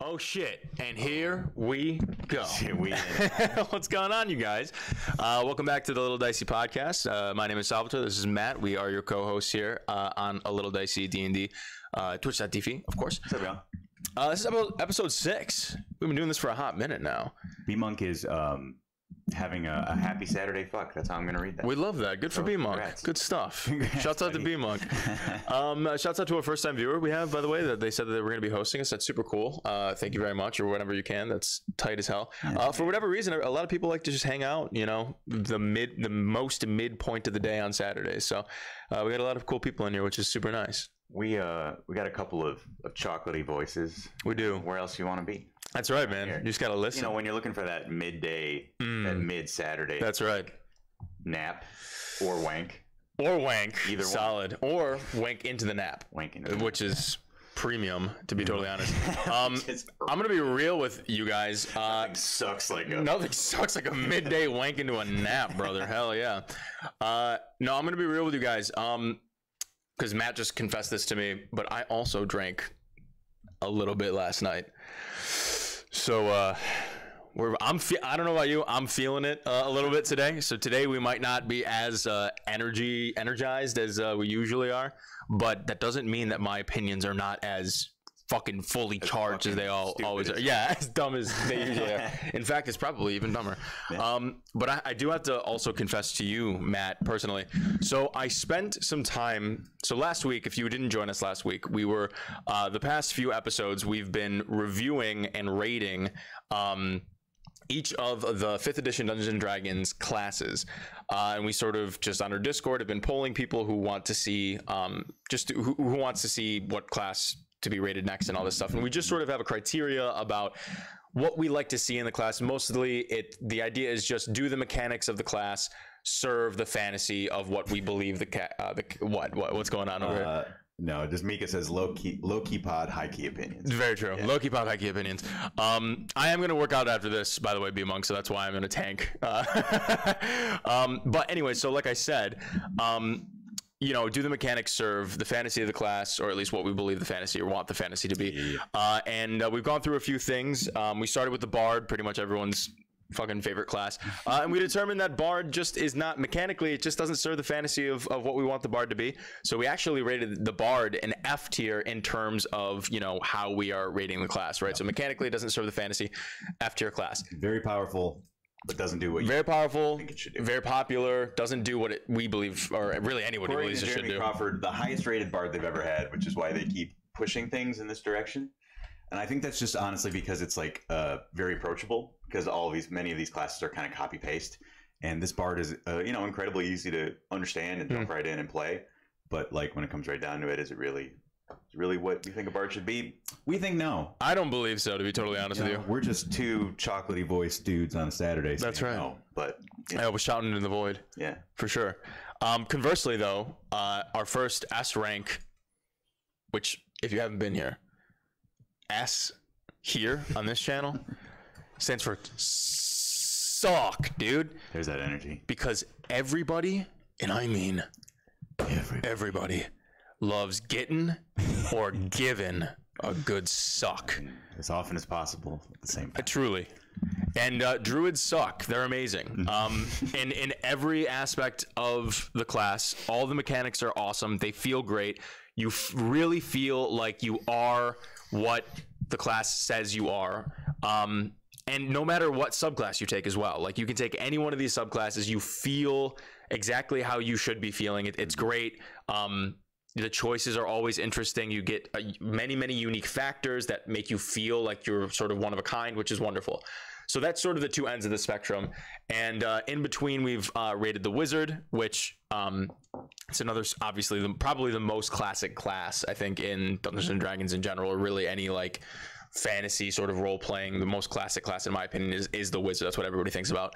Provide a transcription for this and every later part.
Oh shit, and here we go. We What's going on, you guys? Welcome back to the Little Dicey podcast. My name is Salvatore. This is Matt. We are your co-hosts here on A Little Dicey D&D. Twitch.tv, of course. What's up, y'all? This is episode 6. We've been doing this for a hot minute now. B-Monk is having a happy Saturday fuck. That's how I'm going to read that. We love that. Good for B-Monk. Congrats. Good stuff. Congrats, Shouts out to buddy. B-Monk. Shouts out to a first-time viewer we have, by the way, that they said that they were going to be hosting us. That's super cool. Thank you very much, or whenever you can. That's tight as hell. For whatever reason, a lot of people like to just hang out, you know, the most midpoint of the day on Saturdays. So we got a lot of cool people in here, which is super nice. We got a couple of chocolatey voices. We do. Where else you want to be? That's right, man. Here. You just got to listen. You know, when you're looking for that midday, that mid-Saturday That's right. nap or wank. Or wank. Either one. Solid. Or wank into the nap. Wank into the which is premium, to be totally honest. I'm going to be real with you guys. Nothing sucks like a... Nothing sucks like a midday wank into a nap, brother. Hell yeah. No, I'm going to be real with you guys. Because Matt just confessed this to me, but I also drank a little bit last night. So I don't know about you, I'm feeling it a little bit today. So today we might not be as energized as we usually are, but that doesn't mean that my opinions are not as fucking fully charged as they always are. Yeah, as dumb as they usually are. In fact, it's probably even dumber. Yeah. But I do have to also confess to you, Matt, personally. So I spent some time. So last week, if you didn't join us last week, we were the past few episodes we've been reviewing and rating each of the 5th edition Dungeons and Dragons classes, and we sort of just on our Discord have been polling people who want to see who wants to see what class to be rated next and all this stuff. And we just sort of have a criteria about what we like to see in the class. Mostly the idea is just do the mechanics of the class serve the fantasy of what we believe what's going on over here? No, just Mika says low key pod, high key opinions. It's very true. Yeah. Low key pod, high key opinions. I am going to work out after this, by the way, B-Monk, so that's why I'm going to tank. But anyway, so like I said, you know, do the mechanics serve the fantasy of the class, or at least what we believe the fantasy or want the fantasy to be? Yeah. And we've gone through a few things. We started with the Bard, pretty much everyone's fucking favorite class. And we determined that Bard just is not, mechanically, it just doesn't serve the fantasy of what we want the Bard to be. So we actually rated the Bard an F tier in terms of, you know, how we are rating the class, right? So mechanically, it doesn't serve the fantasy, F tier class. Very powerful, but doesn't do what you very powerful, think it should do. Very popular, doesn't do what we believe, or really anybody believes it should do. Crawford, the highest rated Bard they've ever had, which is why they keep pushing things in this direction. And I think that's just honestly because it's like very approachable, because many of these classes are kind of copy paste, and this Bard is you know, incredibly easy to understand and jump right in and play. But like when it comes right down to it, is it really what you think a Bard should be? We think no. I don't believe so, to be totally honest with you. We're just two chocolatey voiced dudes on a Saturday. That's right. No, but I was shouting in the void. Yeah, for sure. Conversely, though, our first S rank, which if you haven't been here, S here on this channel stands for suck, dude. There's that energy. Because everybody, and I mean everybody loves getting or giving a good suck. As often as possible at the same time. Truly. And druids suck. They're amazing. In every aspect of the class, all the mechanics are awesome. They feel great. You really feel like you are what the class says you are. And no matter what subclass you take as well, like you can take any one of these subclasses, you feel exactly how you should be feeling. It's great. The choices are always interesting. You get many unique factors that make you feel like you're sort of one of a kind, which is wonderful. So that's sort of the two ends of the spectrum. And in between, we've rated the Wizard, which it's another, obviously, probably the most classic class, I think, in Dungeons and Dragons in general, or really any like fantasy sort of role playing. The most classic class, in my opinion, is the Wizard. That's what everybody thinks about.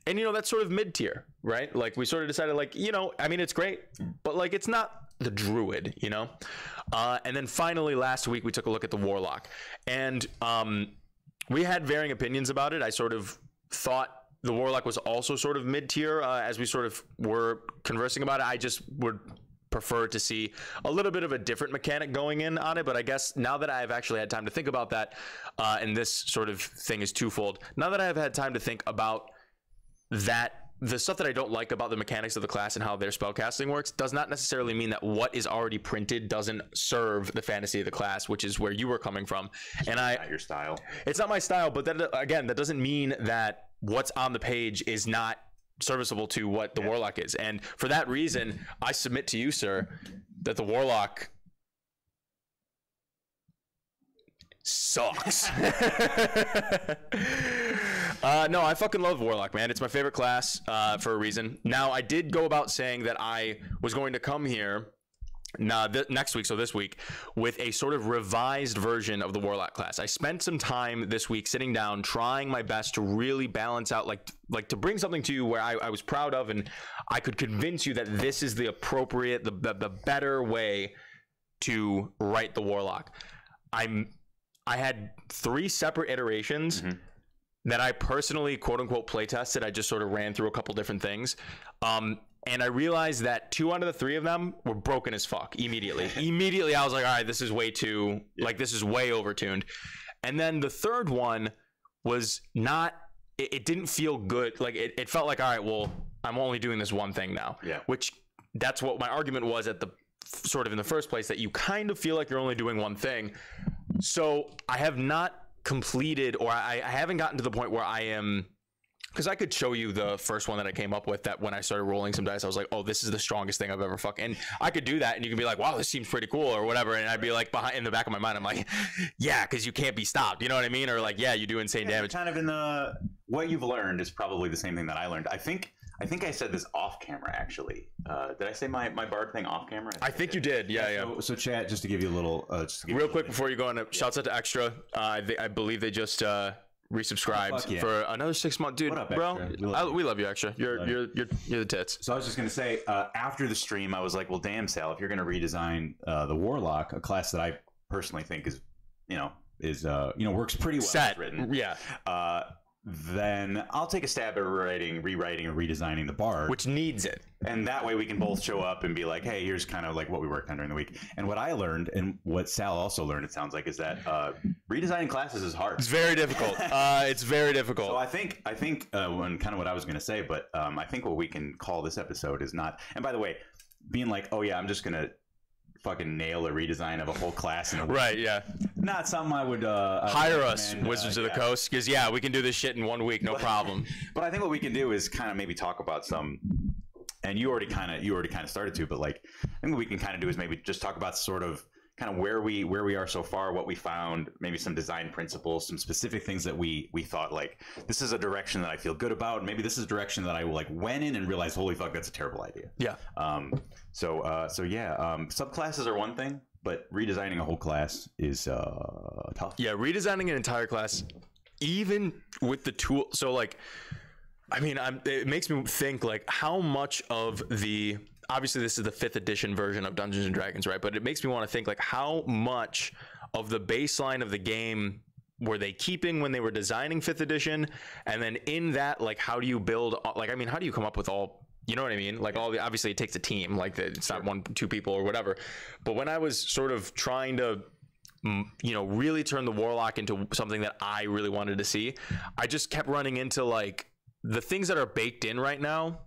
And, you know, that's sort of mid-tier, right? Like, we sort of decided, like, you know, I mean, it's great, but, like, it's not the Druid, you know? And then finally, last week, we took a look at the Warlock. And we had varying opinions about it. I sort of thought the Warlock was also sort of mid-tier as we sort of were conversing about it. I just would prefer to see a little bit of a different mechanic going in on it. But I guess now that I've actually had time to think about that, and this sort of thing is twofold. Now that I've had time to think about that, the stuff that I don't like about the mechanics of the class and how their spellcasting works does not necessarily mean that what is already printed doesn't serve the fantasy of the class, which is where you were coming from. And Not your style. It's not my style, but that, again, that doesn't mean that what's on the page is not serviceable to what the Warlock is. And for that reason, I submit to you, sir, that the Warlock sucks. No, I fucking love Warlock, man. It's my favorite class for a reason. Now, I did go about saying that I was going to come here next week, so this week, with a sort of revised version of the Warlock class. I spent some time this week sitting down, trying my best to really balance out, like to bring something to you where I was proud of, and I could convince you that this is the appropriate, the better way to write the Warlock. I had 3 separate iterations that I personally, quote unquote, play tested. I just sort of ran through a couple different things. And I realized that 2 out of the 3 of them were broken as fuck immediately. Immediately, I was like, all right, this is way too, like, this is way overtuned. And then the third one was not, it didn't feel good. Like, it felt like, all right, well, I'm only doing this one thing now. Yeah. Which, that's what my argument was at the, sort of in the first place, that you kind of feel like you're only doing one thing. So I have not completed, or I haven't gotten to the point where I am, because I could show you the first one that I came up with, that when I started rolling some dice, I was like, oh, this is the strongest thing I've ever fucked. And I could do that, and you can be like, wow, this seems pretty cool, or whatever. And I'd be like, in the back of my mind, I'm like, yeah, because you can't be stopped. You know what I mean? Or like, yeah, you do insane damage. Kind of in the, what you've learned is probably the same thing that I learned. I think I said this off camera, actually. Did I say my Bard thing off camera? I think you did. Yeah. So chat, just to give you a little, real quick before you go on, shouts out to Extra. I believe they just resubscribed for another 6 months, dude. What up, bro? We love you, Extra. You're the tits. So I was just gonna say, after the stream, I was like, well, damn, Sal, if you're gonna redesign the Warlock, a class that I personally think is works pretty well, set written, yeah. Then I'll take a stab at rewriting, and redesigning the Bard, which needs it, and that way we can both show up and be like, hey, here's kind of like what we worked on during the week. And what I learned, and what Sal also learned, it sounds like, is that redesigning classes is hard. It's very difficult. It's very difficult. So I think when kind of what I was going to say, but I think what we can call this episode is not. And by the way, being like, oh yeah, I'm just gonna fucking nail a redesign of a whole class in a week. Right, yeah. Not something I would hire us, Wizards of the Coast, because yeah, we can do this shit in 1 week, no problem. But I think what we can do is kind of maybe talk about some, and you already kind of started to, but like I think what we can kind of do is maybe just talk about sort of kind of where we are so far, what we found, maybe some design principles, some specific things that we thought like, this is a direction that I feel good about, and maybe this is a direction that I like went in and realized, holy fuck, that's a terrible idea. Yeah. So subclasses are one thing, but redesigning a whole class is tough. Yeah, redesigning an entire class, even with the tool. So like, I mean, it makes me think like how much of the, obviously this is the 5th edition version of Dungeons and Dragons, right? But it makes me want to think like how much of the baseline of the game were they keeping when they were designing 5th edition? And then in that, like, how do you build, like, I mean, how do you come up with all, you know what I mean? Like all the, obviously it takes a team, like it's not 1-2 people or whatever. But when I was sort of trying to, really turn the Warlock into something that I really wanted to see, I just kept running into like the things that are baked in right now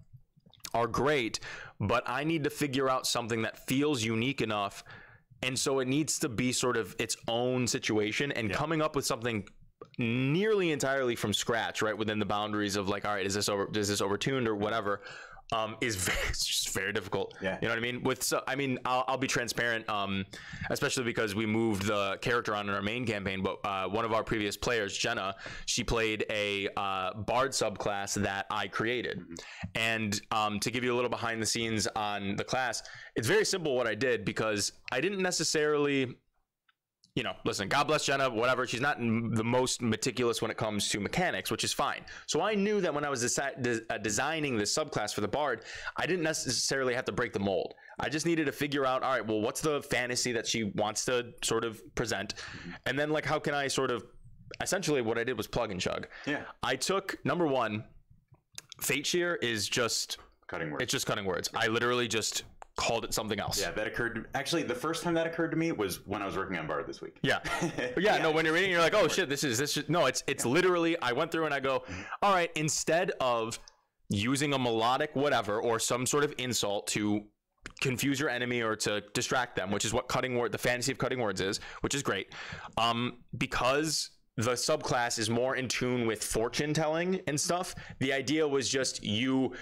are great, but I need to figure out something that feels unique enough. And so it needs to be sort of its own situation, and coming up with something nearly entirely from scratch, right? Within the boundaries of like, all right, is this overtuned or whatever, it's just very difficult. Yeah. You know what I mean? I'll be transparent, especially because we moved the character on in our main campaign, but one of our previous players, Jenna, she played a Bard subclass that I created. And to give you a little behind the scenes on the class, it's very simple what I did, because I didn't necessarily, listen, God bless Jenna, whatever. She's not the most meticulous when it comes to mechanics, which is fine. So I knew that when I was designing this subclass for the Bard, I didn't necessarily have to break the mold. I just needed to figure out, all right, well, what's the fantasy that she wants to sort of present? And then, like, how can I sort of, essentially what I did was plug and chug. Yeah. I took, number one, Fate Shear is just cutting words. It's just cutting words. I literally just called it something else. Yeah, that occurred. Actually, the first time that occurred to me was when I was working on Bard this week. Yeah. Yeah. No, when you're reading, you're like, oh shit, no, it's literally, I went through and I go, all right, instead of using a melodic whatever or some sort of insult to confuse your enemy or to distract them, which is what the fantasy of cutting words is, which is great. Because the subclass is more in tune with fortune telling and stuff, the idea was just you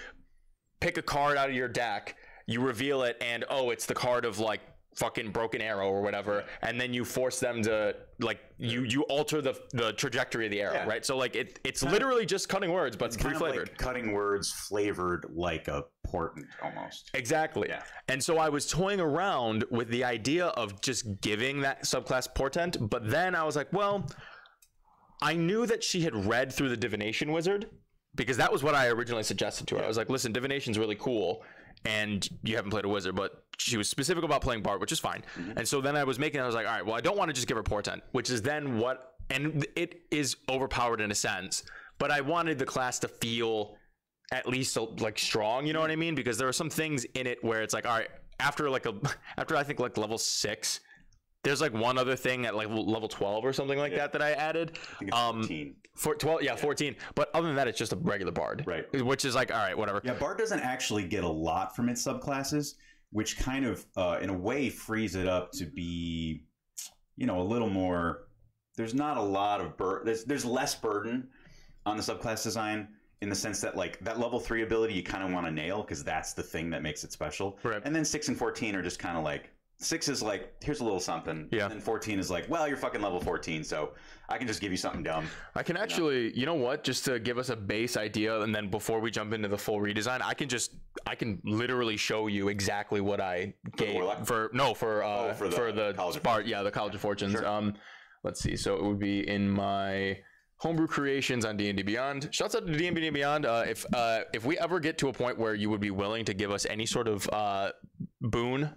pick a card out of your deck, you reveal it, and oh, it's the card of like fucking broken arrow or whatever, and then you force them to like you alter the trajectory of the arrow, right? So like it's literally just cutting words, but it's flavored. Like cutting words flavored like a portent almost. Exactly. Yeah. And so I was toying around with the idea of just giving that subclass portent, but then I was like, well, I knew that she had read through the divination wizard, because that was what I originally suggested to her. I was like, listen, divination's really cool, and you haven't played a wizard, but she was specific about playing Bard, which is fine. And so then I was like, all right, well, I don't want to just give her portent, which is then and it is overpowered in a sense, but I wanted the class to feel at least like strong, you know what I mean? Because there are some things in it where it's like, all right, after I think like level 6, there's like one other thing at like level 12 or something like that I added. I think it's 14. For 12, 14. But other than that, it's just a regular Bard. Right. Which is like, all right, whatever. Yeah, Bard doesn't actually get a lot from its subclasses, which kind of, in a way, frees it up to be, a little more. There's not a lot of there's less burden on the subclass design, in the sense that like that level 3 ability you kind of want to nail, because that's the thing that makes it special. Right. And then 6 and 14 are just kind of like, 6 is like, here's a little something. Yeah. And 14 is like, well, you're fucking level 14, so I can just give you something dumb. I can actually, you know what? Just to give us a base idea, and then before we jump into the full redesign, I can literally show you exactly what I gave for the Bard. Yeah, the College of Fortunes. Sure. Let's see. So it would be in my homebrew creations on D&D Beyond. Shouts out to D&D Beyond. If we ever get to a point where you would be willing to give us any sort of boon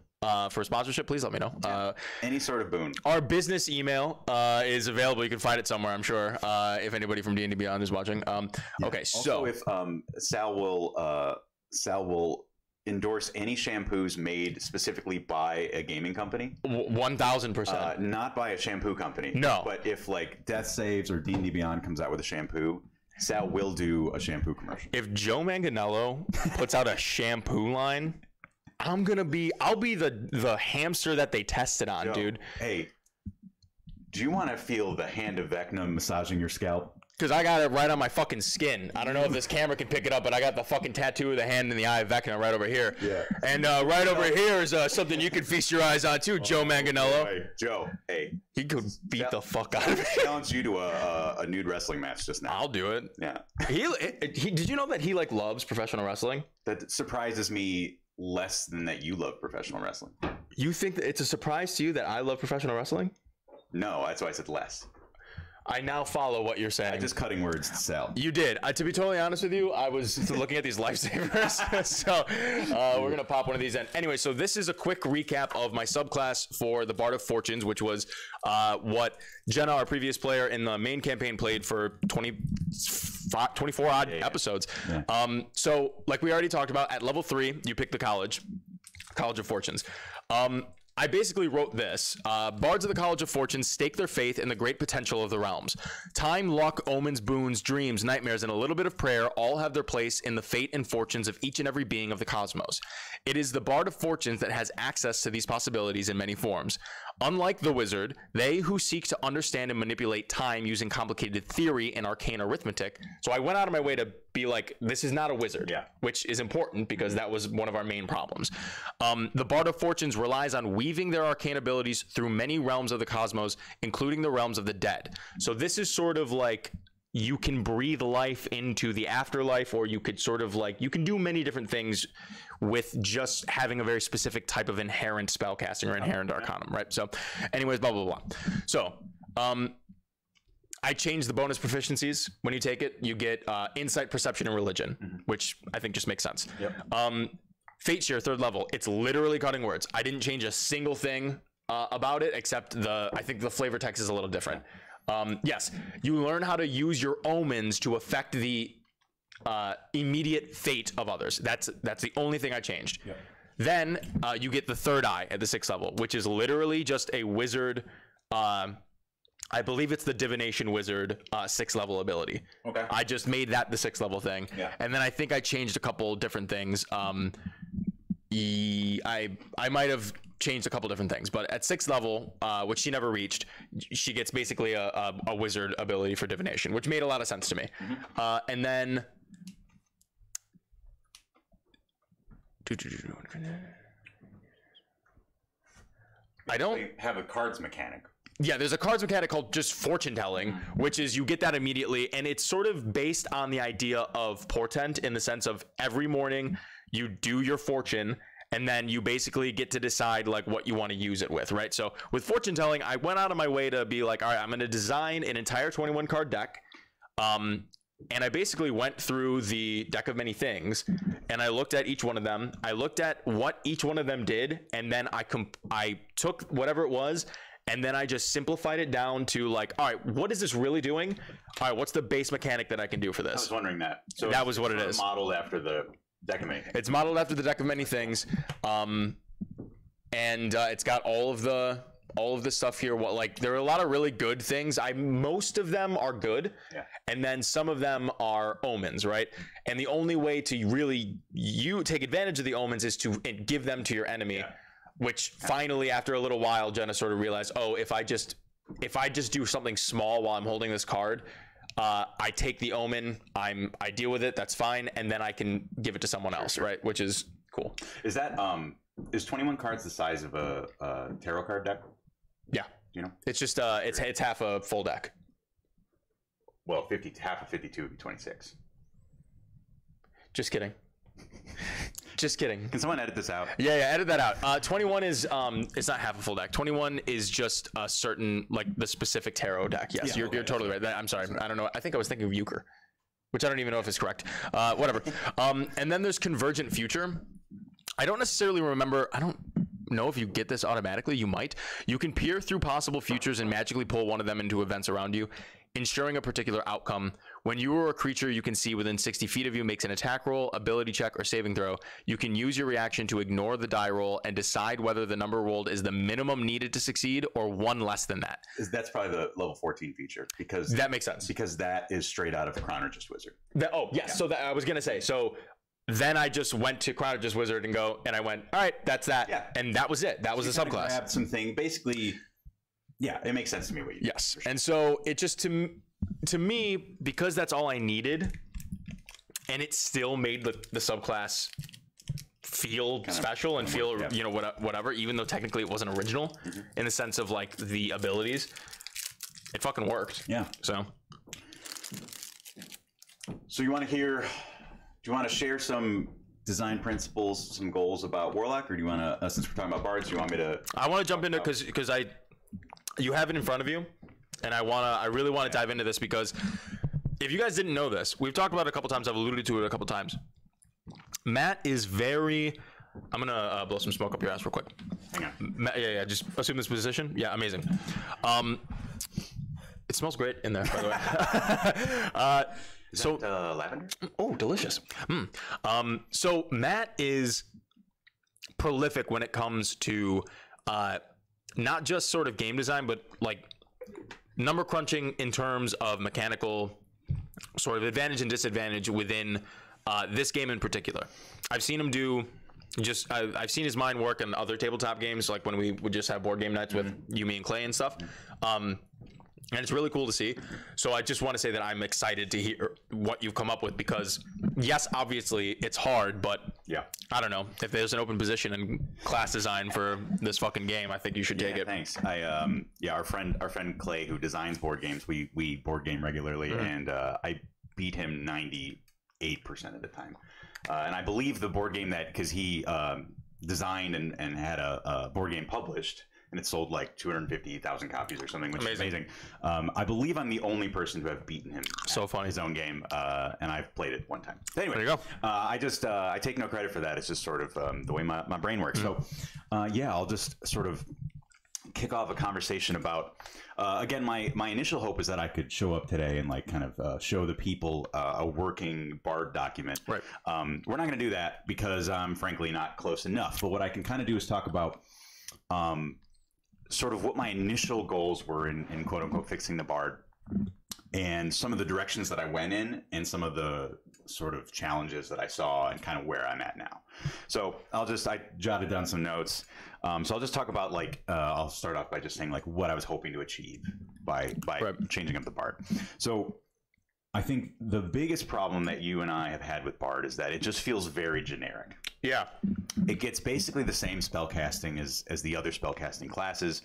for sponsorship, please let me know. Any sort of boon. Our business email is available. You can find it somewhere, I'm sure, if anybody from D&D Beyond is watching. Okay, also, so if Sal will endorse any shampoos made specifically by a gaming company. 1000%. Not by a shampoo company. No. But if like Death Saves or D&D Beyond comes out with a shampoo, Sal will do a shampoo commercial. If Joe Manganiello puts out a shampoo line, I'll be the hamster that they tested on, Joe, dude. Hey, do you want to feel the hand of Vecna massaging your scalp? Because I got it right on my fucking skin. I don't know if this camera can pick it up, but I got the fucking tattoo of the hand in the eye of Vecna right over here. Yeah. And right over here is something you can feast your eyes on too, Joe Manganiello. Hey, Joe, hey. He could beat the fuck out of me. Challenge you to a nude wrestling match just now. I'll do it. Yeah. He did you know that he like loves professional wrestling? That surprises me less than that you love professional wrestling. You think that it's a surprise to you that I love professional wrestling? No, that's why I said less. I now follow what you're saying. Just cutting words to Sal. You did. To be totally honest with you, I was looking at these lifesavers. So we're going to pop one of these in. Anyway, so this is a quick recap of my subclass for the Bard of Fortunes, which was what Jenna, our previous player in the main campaign, played for 24 odd episodes. Yeah. So like we already talked about, at level 3, you pick the College of Fortunes. I basically wrote this. Bards of the College of Fortune stake their faith in the great potential of the realms. Time, luck, omens, boons, dreams, nightmares, and a little bit of prayer all have their place in the fate and fortunes of each and every being of the cosmos. It is the Bard of Fortunes that has access to these possibilities in many forms. Unlike the wizard, they who seek to understand and manipulate time using complicated theory and arcane arithmetic. So I went out of my way to be like, this is not a wizard, which is important because that was one of our main problems. The Bard of Fortunes relies on weaving their arcane abilities through many realms of the cosmos, including the realms of the dead. So this is sort of like, you can breathe life into the afterlife, or you could sort of like, you can do many different things with just having a very specific type of inherent spellcasting or inherent arcanum, right? So anyways, blah, blah, blah. So I changed the bonus proficiencies. When you take it, you get insight, perception, and religion, which I think just makes sense. Fate Share, 3rd level. It's literally cutting words. I didn't change a single thing about it, except I think the flavor text is a little different. Yes, you learn how to use your omens to affect the immediate fate of others. That's the only thing I changed. Then you get the third eye at the 6th level, which is literally just a wizard. I believe it's the divination wizard 6th level ability. Okay. I just made that the 6th level thing. Yeah. And then I think I changed a couple different things. I might have changed a couple different things, but at 6th level, which she never reached, she gets basically a wizard ability for divination, which made a lot of sense to me. And then I don't have a cards mechanic. Yeah, there's a cards mechanic called just fortune telling, which is you get that immediately, and it's sort of based on the idea of portent in the sense of every morning you do your fortune, and then you basically get to decide like what you want to use it with, right? So with fortune telling, I went out of my way to be like, all right, I'm going to design an entire 21 card deck. And I basically went through the deck of many things, and I looked at each one of them. I looked at what each one of them did, and then I took whatever it was, and then I just simplified it down to like, all right, what is this really doing? All right, what's the base mechanic that I can do for this? I was wondering that. So that was what it is. Modeled after the deck of many things. It's modeled after the deck of many things, and it's got all of the stuff here. What, like, there are a lot of really good things. Most of them are good, and then some of them are omens, right? And the only way to really take advantage of the omens is to give them to your enemy. Which finally, after a little while, Jenna sort of realized, oh, if I just do something small while I'm holding this card, I take the omen, I deal with it, that's fine, and then I can give it to someone else, right? Which is cool. Is that is 21 cards the size of a tarot card deck? Yeah. You know, it's just it's half a full deck. Well, half of 52 would be 26. Just kidding. Just kidding. Can someone edit this out? Yeah, edit that out. 21 is it's not half a full deck. 21 is just a certain, like, the specific tarot deck. Yes, you're totally right. I'm sorry. I don't know. I think I was thinking of euchre, which I don't even know if it's correct. Whatever. And then there's Convergent Future. I don't necessarily remember. I don't know if you get this automatically. You might. You can peer through possible futures and magically pull one of them into events around you, ensuring a particular outcome. When you or a creature you can see within 60 feet of you makes an attack roll, ability check, or saving throw, you can use your reaction to ignore the die roll and decide whether the number rolled is the minimum needed to succeed or one less than that. That's probably the level 14 feature, because that makes sense. Because that is straight out of Chronologist Wizard. So that I was gonna say. So then I just went to Chronologist Wizard and I went, all right, that's that. Yeah. And that was it. That was the subclass. Grabbed something, basically. Yeah, it makes sense to me what you did. Yes. Sure. And so it just, to me, because that's all I needed, and it still made the subclass feel special and feel, you know, whatever, even though technically it wasn't original in the sense of like the abilities, it fucking worked. Yeah. So you want to do you want to share some design principles, some goals about Warlock, or do you want to, since we're talking about Bards, do you want me to? I want to jump into, because you have it in front of you, and I really want to dive into this, because if you guys didn't know this, we've talked about it a couple times, I've alluded to it a couple times. Matt is very, I'm gonna blow some smoke up your ass real quick. Hang on. Matt, yeah, just assume this position. Yeah, amazing. It smells great in there, by the way. Is that lavender? Oh, delicious. So Matt is prolific when it comes to not just sort of game design, but like number crunching in terms of mechanical sort of advantage and disadvantage within this game in particular. I've seen him do I've seen his mind work in other tabletop games, like when we would just have board game nights with you, me, and Clay and stuff. And it's really cool to see. So I just want to say that I'm excited to hear what you've come up with, because yes, obviously it's hard, but yeah, I don't know, if there's an open position in class design for this fucking game, I think you should take it. Thanks. Our friend Clay, who designs board games, we board game regularly, and I beat him 98% of the time. And I believe the board game that, because he designed and had a board game published, and it sold like 250,000 copies or something, which is amazing. I believe I'm the only person to have beaten him at his own game, and I've played it one time. Anyway, there you go. I take no credit for that. It's just sort of the way my brain works. So yeah, I'll just sort of kick off a conversation about, again, my initial hope is that I could show up today and like kind of show the people a working BARD document. Right. We're not going to do that because I'm frankly not close enough. But what I can kind of do is talk about sort of what my initial goals were in quote unquote fixing the BARD, and some of the directions that I went in, and some of the sort of challenges that I saw, and kind of where I'm at now. So I jotted down some notes. So I'll just talk about like, I'll start off by just saying like what I was hoping to achieve by changing up the BARD. So I think the biggest problem that you and I have had with BARD is that it just feels very generic. Yeah. It gets basically the same spellcasting as the other spellcasting classes.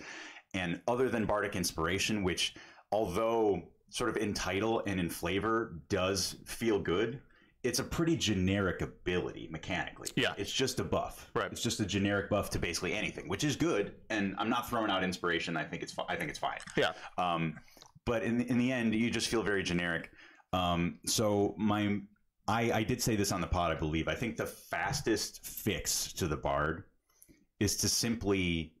And other than Bardic Inspiration, which although sort of in title and in flavor does feel good, it's a pretty generic ability mechanically. Yeah. It's just a buff. Right. It's just a generic buff to basically anything, which is good. And I'm not throwing out Inspiration. I think it's fine. Yeah. But in the end, you just feel very generic. So I did say this on the pod, I believe. I think the fastest fix to the BARD is to simply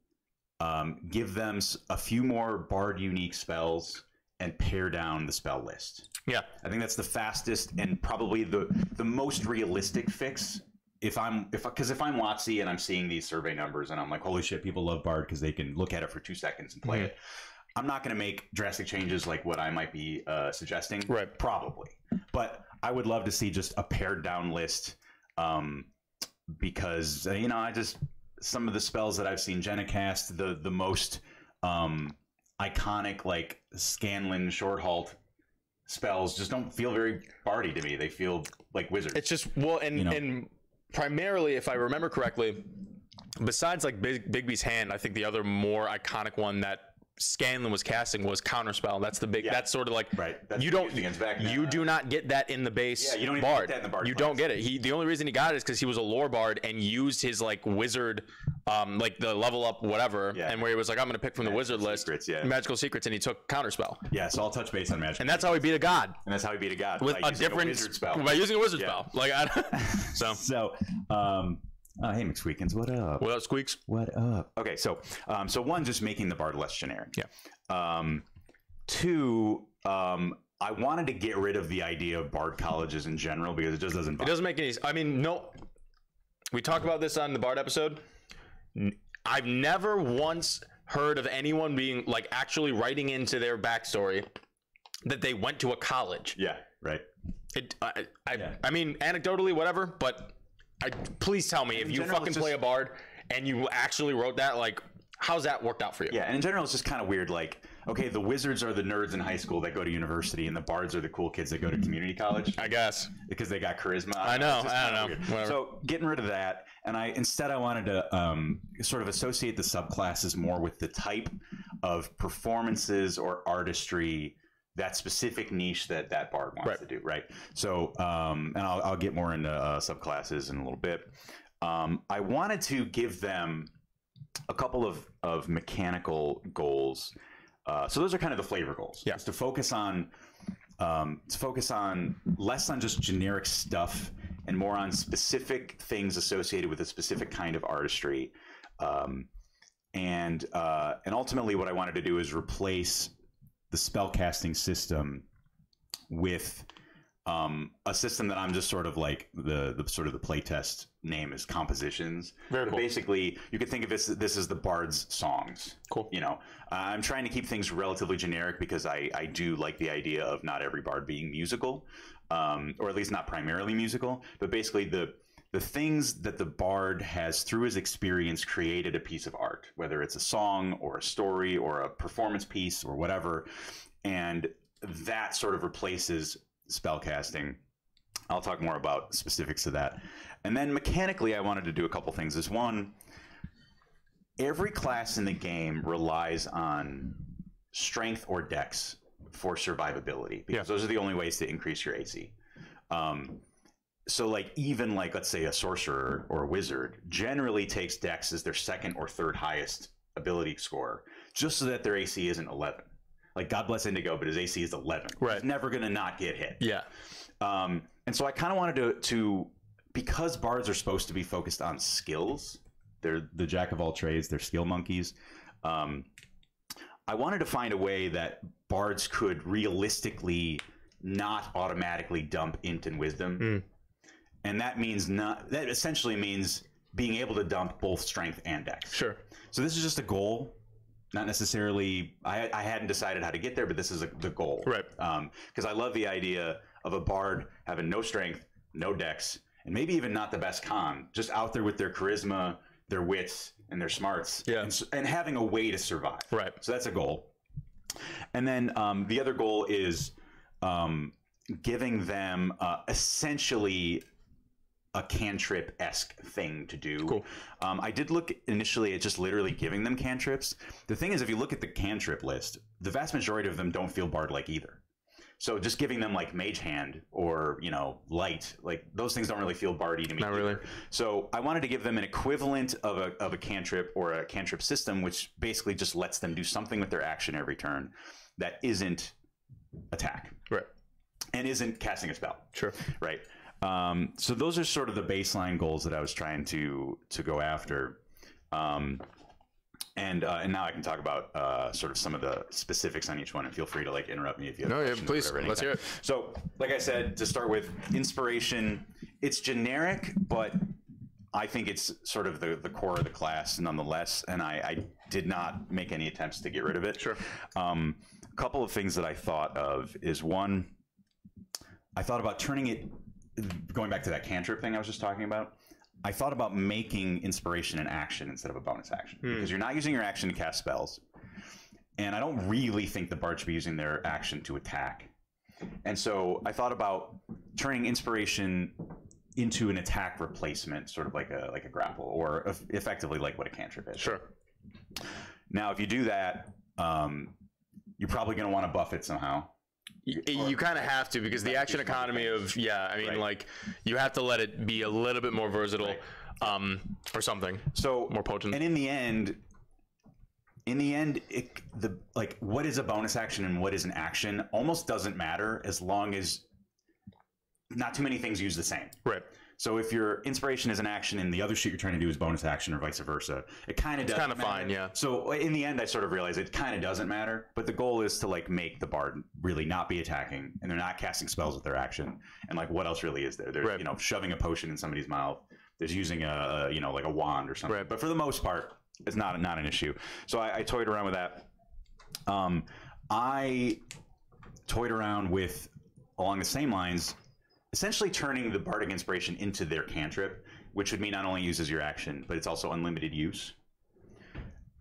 give them a few more BARD unique spells and pare down the spell list. Yeah. I think that's the fastest and probably the most realistic fix. Because if I'm WotC and I'm seeing these survey numbers and I'm like, holy shit, people love BARD because they can look at it for 2 seconds and play it. I'm not going to make drastic changes like what I might be suggesting. Right. Probably. But I would love to see just a pared down list because, you know, some of the spells that I've seen Jenna cast, the most iconic like Scanlan short halt spells just don't feel very Bardy to me. They feel like wizards. It's just, well, and primarily, if I remember correctly, besides like Bigby's Hand, I think the other more iconic one that Scanlan was casting was Counterspell. That's the big. Yeah. That's sort of like that's you do not get that in the base. Yeah, you don't Bard. Even get that in the Bard. You class. Don't get it. The only reason he got it is because he was a lore Bard and used his like wizard, like the level up whatever, and where he was like, I'm going to pick from the wizard list, magical secrets, and he took Counterspell. Yeah, so I'll touch base on magic. And that's how he beat a god. And that's how he beat a god with a different wizard spell by using a wizard spell. Like hey, McSqueakins, what up? What up, Squeaks? What up? Okay, so one, just making the BARD less generic. Yeah. Two, I wanted to get rid of the idea of BARD colleges in general because it just doesn't. It doesn't make any. I mean, no. We talked about this on the BARD episode. I've never once heard of anyone being like actually writing into their backstory that they went to a college. Yeah. Right. I mean, anecdotally, whatever, but. Please tell me if you fucking play a BARD and you actually wrote that, like, how's that worked out for you? Yeah, and in general, it's just kind of weird. Like, okay, the wizards are the nerds in high school that go to university, and the bards are the cool kids that go to community college. I guess because they got charisma. I know. I don't know. So getting rid of that, and instead I wanted to sort of associate the subclasses more with the type of performances or artistry. That specific niche that bard wants to do, right? So, and I'll get more into subclasses in a little bit. I wanted to give them a couple of mechanical goals. So those are kind of the flavor goals. Yeah. It's to focus on less on just generic stuff and more on specific things associated with a specific kind of artistry. And ultimately, what I wanted to do is replace the spellcasting system with a system that I'm just sort of like the playtest name is compositions. Very cool. Basically, you could think of this as the Bard's songs. Cool. You know, I'm trying to keep things relatively generic because I do like the idea of not every Bard being musical, or at least not primarily musical, but basically the things that the Bard has, through his experience, created a piece of art, whether it's a song or a story or a performance piece or whatever, and that sort of replaces spellcasting. I'll talk more about specifics of that. And then mechanically, I wanted to do a couple things. Is one, every class in the game relies on strength or dex for survivability, because those are the only ways to increase your AC. So like even like, let's say a sorcerer or a wizard generally takes dex as their second or third highest ability score, just so that their AC isn't 11. Like, God bless Indigo, but his AC is 11. Right. He's never going to not get hit. Yeah. And so I kind of wanted to, because bards are supposed to be focused on skills They're the jack of all trades. They're skill monkeys. I wanted to find a way that bards could realistically not automatically dump int and wisdom. And that means that essentially means being able to dump both strength and dex. Sure. So this is just a goal, not necessarily. I hadn't decided how to get there, but this is the goal. Right. Because I love the idea of a bard having no strength, no dex, and maybe even not the best con, just out there with their charisma, their wits, and their smarts, and having a way to survive. Right. So that's a goal. And then the other goal is giving them essentially a cantrip-esque thing to do. Cool. I did look initially at just literally giving them cantrips. The thing is, if you look at the cantrip list, the vast majority of them don't feel bard-like either. So just giving them like Mage Hand or, you know, Light, like those things don't really feel bardy to me. Not really. So I wanted to give them an equivalent of a cantrip or a cantrip system, which basically just lets them do something with their action every turn that isn't attack. Right. And isn't casting a spell. Sure. Right. So those are sort of the baseline goals that I was trying to go after. And now I can talk about sort of some of the specifics on each one, and feel free to like interrupt me if you have questions. Please, or whatever, let's hear it. So, like I said, to start with, inspiration, it's generic, but I think it's sort of the core of the class nonetheless, and I did not make any attempts to get rid of it. Sure. A couple of things that I thought of is, one, I thought about turning it, going back to that cantrip thing I was just talking about, I thought about making inspiration an action instead of a bonus action, because you're not using your action to cast spells, and I don't really think the bard should be using their action to attack. And so I thought about turning inspiration into an attack replacement, sort of like a grapple, or effectively like what a cantrip is. Sure. Now, if you do that, you're probably going to want to buff it somehow. You kind of have to, because the action economy of, like, you have to let it be a little bit more versatile, or something. So more potent. And in the end, what is a bonus action and what is an action almost doesn't matter, as long as not too many things use the same. Right. So if your inspiration is an action and the other shit you're trying to do is bonus action, or vice versa, it kind of doesn't matter. It's kind of fine, yeah. So in the end, I sort of realized it kind of doesn't matter, but the goal is to like make the bard really not be attacking, and they're not casting spells with their action. And like, what else really is there? There's, you know, shoving a potion in somebody's mouth. There's using a like a wand or something. Right. But for the most part, it's not an issue. So I toyed around with that. I toyed around with, along the same lines, essentially turning the bardic inspiration into their cantrip, which would mean not only uses your action, but it's also unlimited use.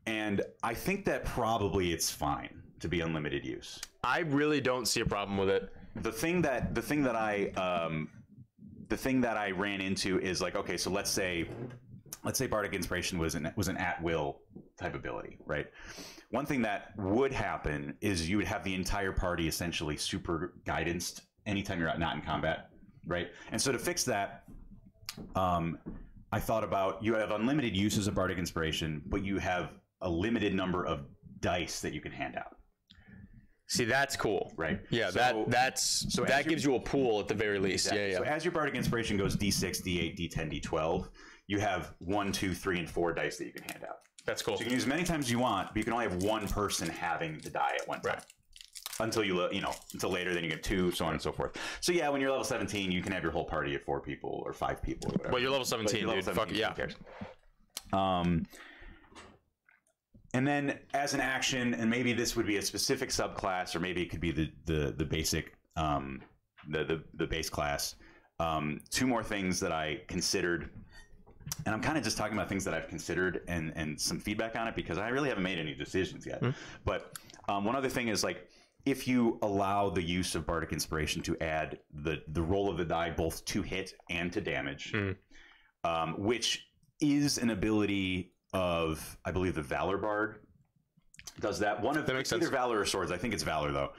And I think that probably it's fine to be unlimited use. I really don't see a problem with it. The thing that I ran into is like, okay, so let's say bardic inspiration was an at will type ability, right? One thing that would happen is you would have the entire party essentially super guidanced anytime you're not in combat, right? And so to fix that, I thought about, you have unlimited uses of bardic inspiration, but you have a limited number of dice that you can hand out. See, that's cool. Right. Yeah, so, that gives you a pool at the very least. Exactly. Yeah. So as your bardic inspiration goes D6, D8, D10, D12, you have 1, 2, 3, and 4 dice that you can hand out. That's cool. So you can use as many times as you want, but you can only have one person having the die at one time. Right. Until until later, then you get 2, so on and so forth. So yeah, when you're level 17, you can have your whole party of 4 people or 5 people or whatever. Well, you're level 17, dude. Level 17, fuck yeah. And then as an action, and maybe this would be a specific subclass, or maybe it could be the basic the base class. 2 more things that I considered, and I'm kind of just talking about things that I've considered and some feedback on it, because I really haven't made any decisions yet. But one other thing is, like, if you allow the use of bardic inspiration to add the roll of the die both to hit and to damage, which is an ability of, I believe, the Valor Bard does that. One of either Valor or Swords. I think it's Valor though,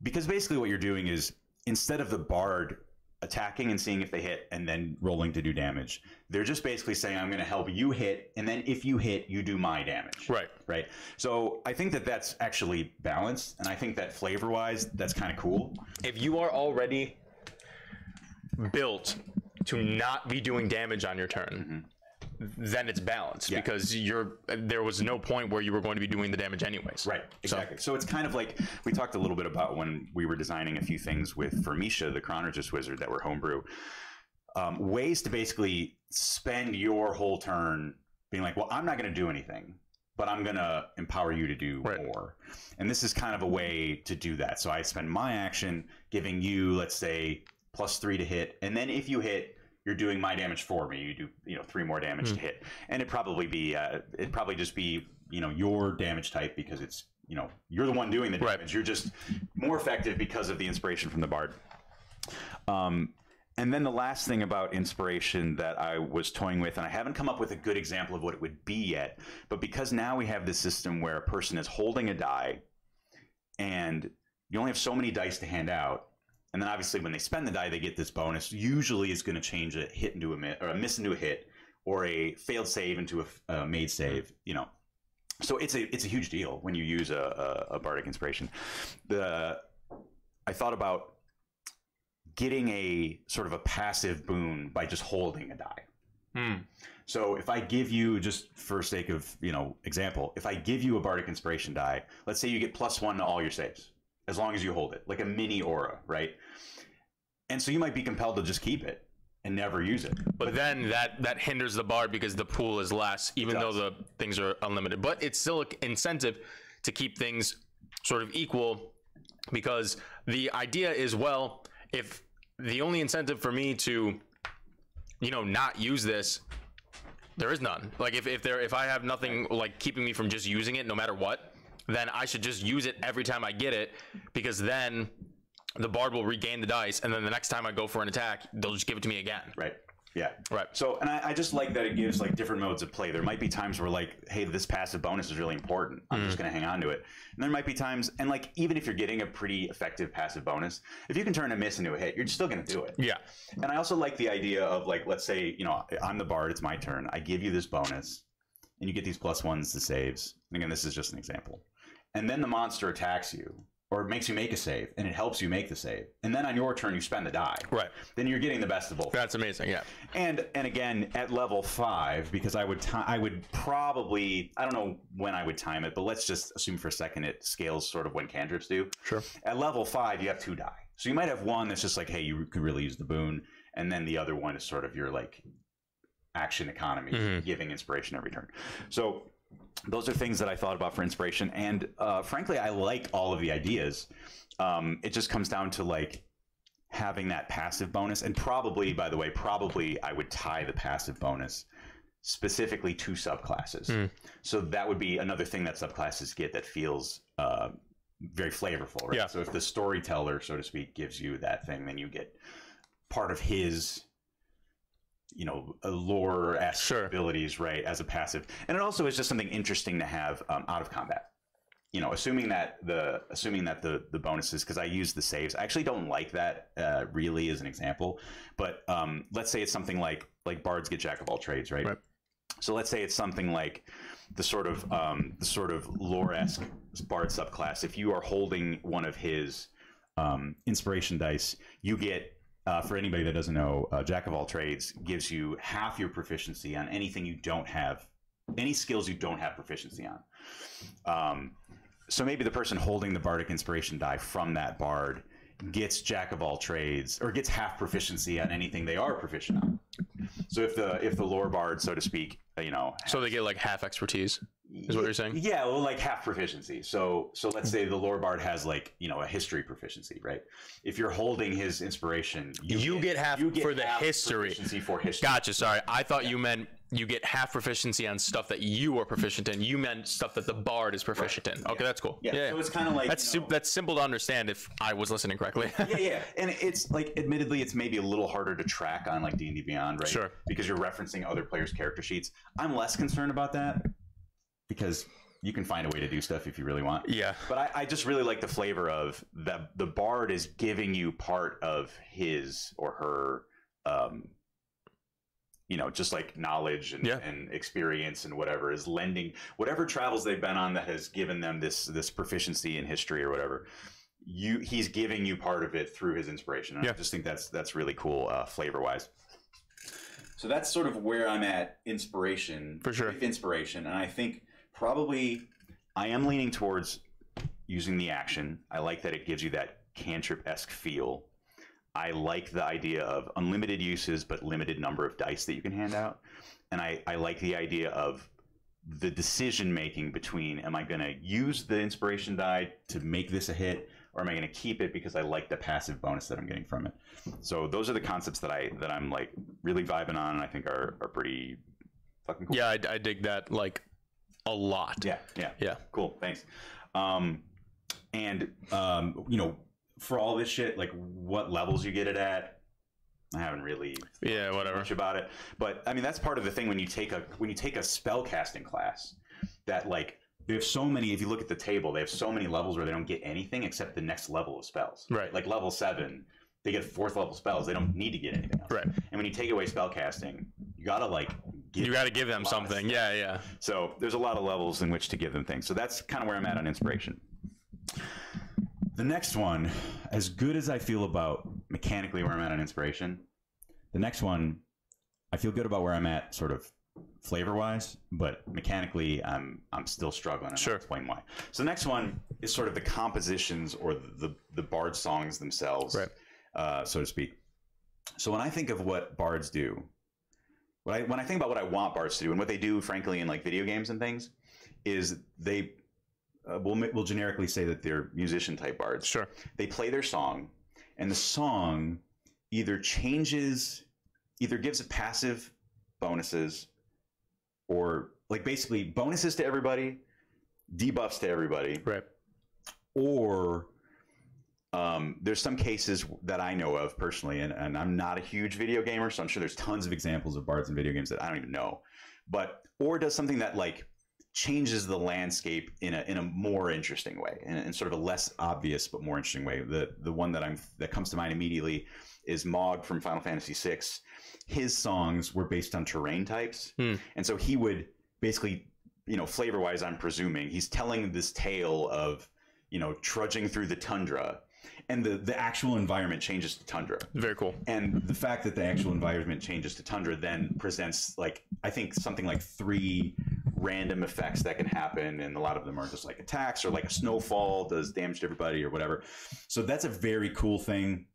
because basically what you're doing is, instead of the Bard attacking and seeing if they hit and then rolling to do damage, they're just basically saying, I'm going to help you hit, and then if you hit, you do my damage. Right. So I think that that's actually balanced, and I think that flavor wise, that's kind of cool. If you are already built to not be doing damage on your turn, then it's balanced because there was no point where you were going to be doing the damage anyways. Right, exactly. So it's kind of like we talked a little bit about when we were designing a few things for Misha, the Chronologist Wizard that were homebrew. Ways to basically spend your whole turn being like, well, I'm not going to do anything, but I'm going to empower you to do more. And this is kind of a way to do that. So I spend my action giving you, let's say, +3 to hit. And then if you hit, you're doing my damage for me. You do, 3 more damage to hit. And it'd probably just be, your damage type because it's, you're the one doing the damage. You're just more effective because of the inspiration from the Bard. And then the last thing about inspiration that I was toying with, and I haven't come up with a good example of what it would be yet, but because now we have this system where a person is holding a die and you only have so many dice to hand out, and then obviously when they spend the die, they get this bonus. Usually it's going to change a hit into a miss, or a miss into a hit, or a failed save into a made save, So it's a huge deal when you use a Bardic Inspiration. I thought about getting a sort of a passive boon by just holding a die. So if I give you, just for sake of example, if I give you a Bardic Inspiration die, let's say you get +1 to all your saves as long as you hold it, like a mini aura, right? And so you might be compelled to just keep it and never use it. But then that hinders the Bard because the pool is less, even though the things are unlimited. But it's still an incentive to keep things sort of equal, because the idea is, well, if the only incentive for me to, not use this, there is none. Like if I have nothing like keeping me from just using it no matter what, then I should just use it every time I get it, because then the Bard will regain the dice, and then the next time I go for an attack, they'll just give it to me again. Right. Yeah. Right. So, and I just like that it gives like different modes of play. There might be times where like, hey, this passive bonus is really important. I'm just going to hang on to it. And there might be times, and like, even if you're getting a pretty effective passive bonus, if you can turn a miss into a hit, you're still going to do it. Yeah. And I also like the idea of like, let's say, I'm the Bard, it's my turn. I give you this bonus and you get these +1s to saves. And again, this is just an example. And then the monster attacks you, or it makes you make a save, and it helps you make the save. And then on your turn, you spend the die. Right. Then you're getting the best of both. That's amazing, yeah. And again, at level 5, because I would probably, I don't know when I would time it, but let's just assume for a second it scales sort of when cantrips do. Sure. At level 5, you have 2 die. So you might have one that's just like, hey, you could really use the boon, and then the other one is sort of your like action economy, giving inspiration every turn. So those are things that I thought about for inspiration, and frankly, I like all of the ideas. It just comes down to like having that passive bonus, and probably, by the way, I would tie the passive bonus specifically to subclasses. So that would be another thing that subclasses get that feels very flavorful, right? Yeah. So if the storyteller, so to speak, gives you that thing, then you get part of his lore-esque abilities, right, as a passive. And it also is just something interesting to have out of combat. Assuming that the bonuses, because I use the saves, I actually don't like that really as an example. But let's say it's something like Bards get Jack of all trades, right? So let's say it's something like the sort of lore-esque Bard subclass. If you are holding one of his inspiration dice, you get, for anybody that doesn't know, Jack of all trades gives you half your proficiency on anything you don't have, any skills you don't have proficiency on. So maybe the person holding the Bardic Inspiration die from that Bard gets Jack of all trades, or gets half proficiency on anything they are proficient on. So if the lore Bard, so to speak, so they get like half expertise, is what you're saying? Yeah, well, like half proficiency. So let's say the lore Bard has like a history proficiency, right? If you're holding his inspiration, you get half for the history. Proficiency for history. Gotcha. Sorry, I thought you meant you get half proficiency on stuff that you are proficient in. You meant stuff that the Bard is proficient in. Okay, that's cool. Yeah. So it's kind of like that's simple to understand if I was listening correctly. yeah. And it's like, admittedly, it's maybe a little harder to track on like D&D Beyond, right? Sure. Because you're referencing other players' character sheets. I'm less concerned about that, because you can find a way to do stuff if you really want. Yeah. But I just really like the flavor of that. The Bard is giving you part of his or her, just like knowledge and experience and whatever, is lending whatever travels they've been on that has given them this proficiency in history or whatever. He's giving you part of it through his inspiration. And I just think that's really cool flavor wise. So that's sort of where I'm at inspiration. For sure. With inspiration. And I think probably I am leaning towards using the action. I like that it gives you that cantrip-esque feel. I like the idea of unlimited uses but limited number of dice that you can hand out. And I like the idea of the decision making between, am I going to use the inspiration die to make this a hit, or am I going to keep it because I like the passive bonus that I'm getting from it? So those are the concepts that I'm like really vibing on, and I think are pretty fucking cool. Yeah, I dig that like a lot. Yeah. Cool. Thanks. You know, for all this shit, like what levels you get it at, I haven't really whatever much about it. But I mean, that's part of the thing when you take a spell casting class that like they have so many. If you look at the table, they have so many levels where they don't get anything except the next level of spells. Right. Like level 7, they get 4th level spells. They don't need to get anything else. Right. And when you take away spell casting, you gotta like give them something. Yeah. So there's a lot of levels in which to give them things. So that's kind of where I'm at on inspiration. The next one, as good as I feel about mechanically where I'm at on inspiration, the next one, I feel good about where I'm at sort of flavor-wise, but mechanically I'm still struggling. And I'll explain why. So the next one is sort of the compositions or the bard songs themselves, right. So to speak. So when I think of what bards do, when I think about what I want bards to do and what they do, frankly, in like video games and things, is they we'll generically say that they're musician type bards. Sure. They play their song, and the song either gives it passive bonuses, or like basically bonuses to everybody, debuffs to everybody. Right. Or there's some cases that I know of personally, and I'm not a huge video gamer, so I'm sure there's tons of examples of bards in video games that I don't even know. Or does something that like changes the landscape in a more interesting way, in sort of a less obvious but more interesting way. The one that comes to mind immediately is Mog from Final Fantasy VI. His songs were based on terrain types, and so he would basically, you know, flavor wise, I'm presuming he's telling this tale of, you know, trudging through the tundra, and the actual environment changes to tundra. Very cool. And the fact that the actual environment changes to tundra then presents, like, I think something like 3 random effects that can happen, and a lot of them are just like attacks, or like a snowfall does damage to everybody or whatever. So that's a very cool thing.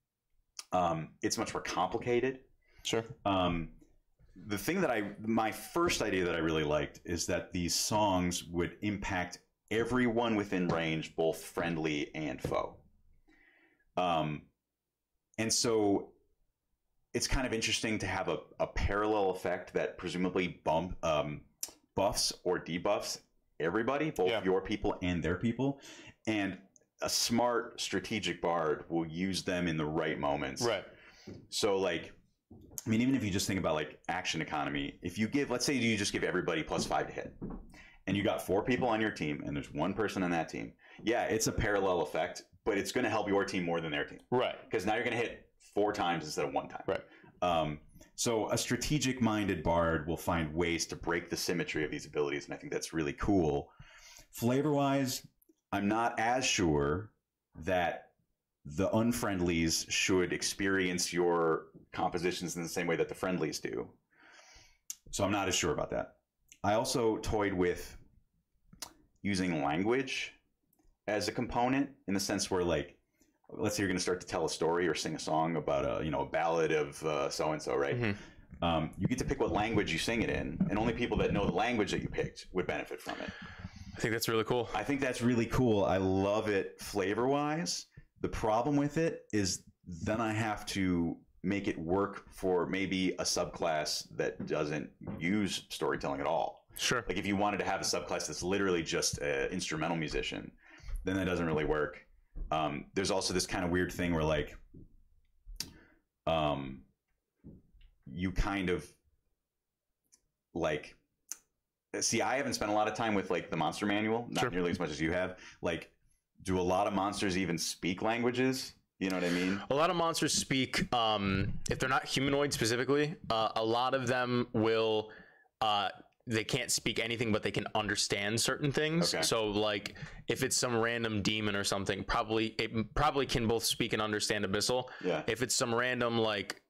It's much more complicated. Sure. The thing my first idea that I really liked is that these songs would impact everyone within range, both friendly and foe. And so it's kind of interesting to have a parallel effect that presumably buffs or debuffs everybody, both your people and their people. And a smart strategic bard will use them in the right moments. Right. So like, I mean, even if you just think about like action economy, if you let's say you just give everybody +5 to hit, and you got 4 people on your team and there's 1 person on that team, yeah, it's a parallel effect, but it's going to help your team more than their team. Right. Because now you're going to hit 4 times instead of 1 time. Right. So a strategic-minded bard will find ways to break the symmetry of these abilities, and I think that's really cool. Flavor-wise, I'm not as sure that the unfriendlies should experience your compositions in the same way that the friendlies do. So I'm not as sure about that. I also toyed with using language as a component, in the sense where, like, let's say you're going to start to tell a story or sing a song about a ballad of so-and-so, right? Mm-hmm. You get to pick what language you sing it in, and only people that know the language that you picked would benefit from it. I think that's really cool. I think that's really cool. I love it flavor-wise. The problem with it is then I have to make it work for maybe a subclass that doesn't use storytelling at all. Sure. Like if you wanted to have a subclass that's literally just an instrumental musician, then that doesn't really work. There's also this kind of weird thing where, like, you kind of like, see, I haven't spent a lot of time with like the monster manual, not nearly as much as you have. Like, do a lot of monsters even speak languages? You know what I mean? A lot of monsters speak, if they're not humanoid specifically, a lot of them will, they can't speak anything, but they can understand certain things. Okay. So like if it's some random demon or something, it probably can both speak and understand Abyssal. Yeah. If it's some random like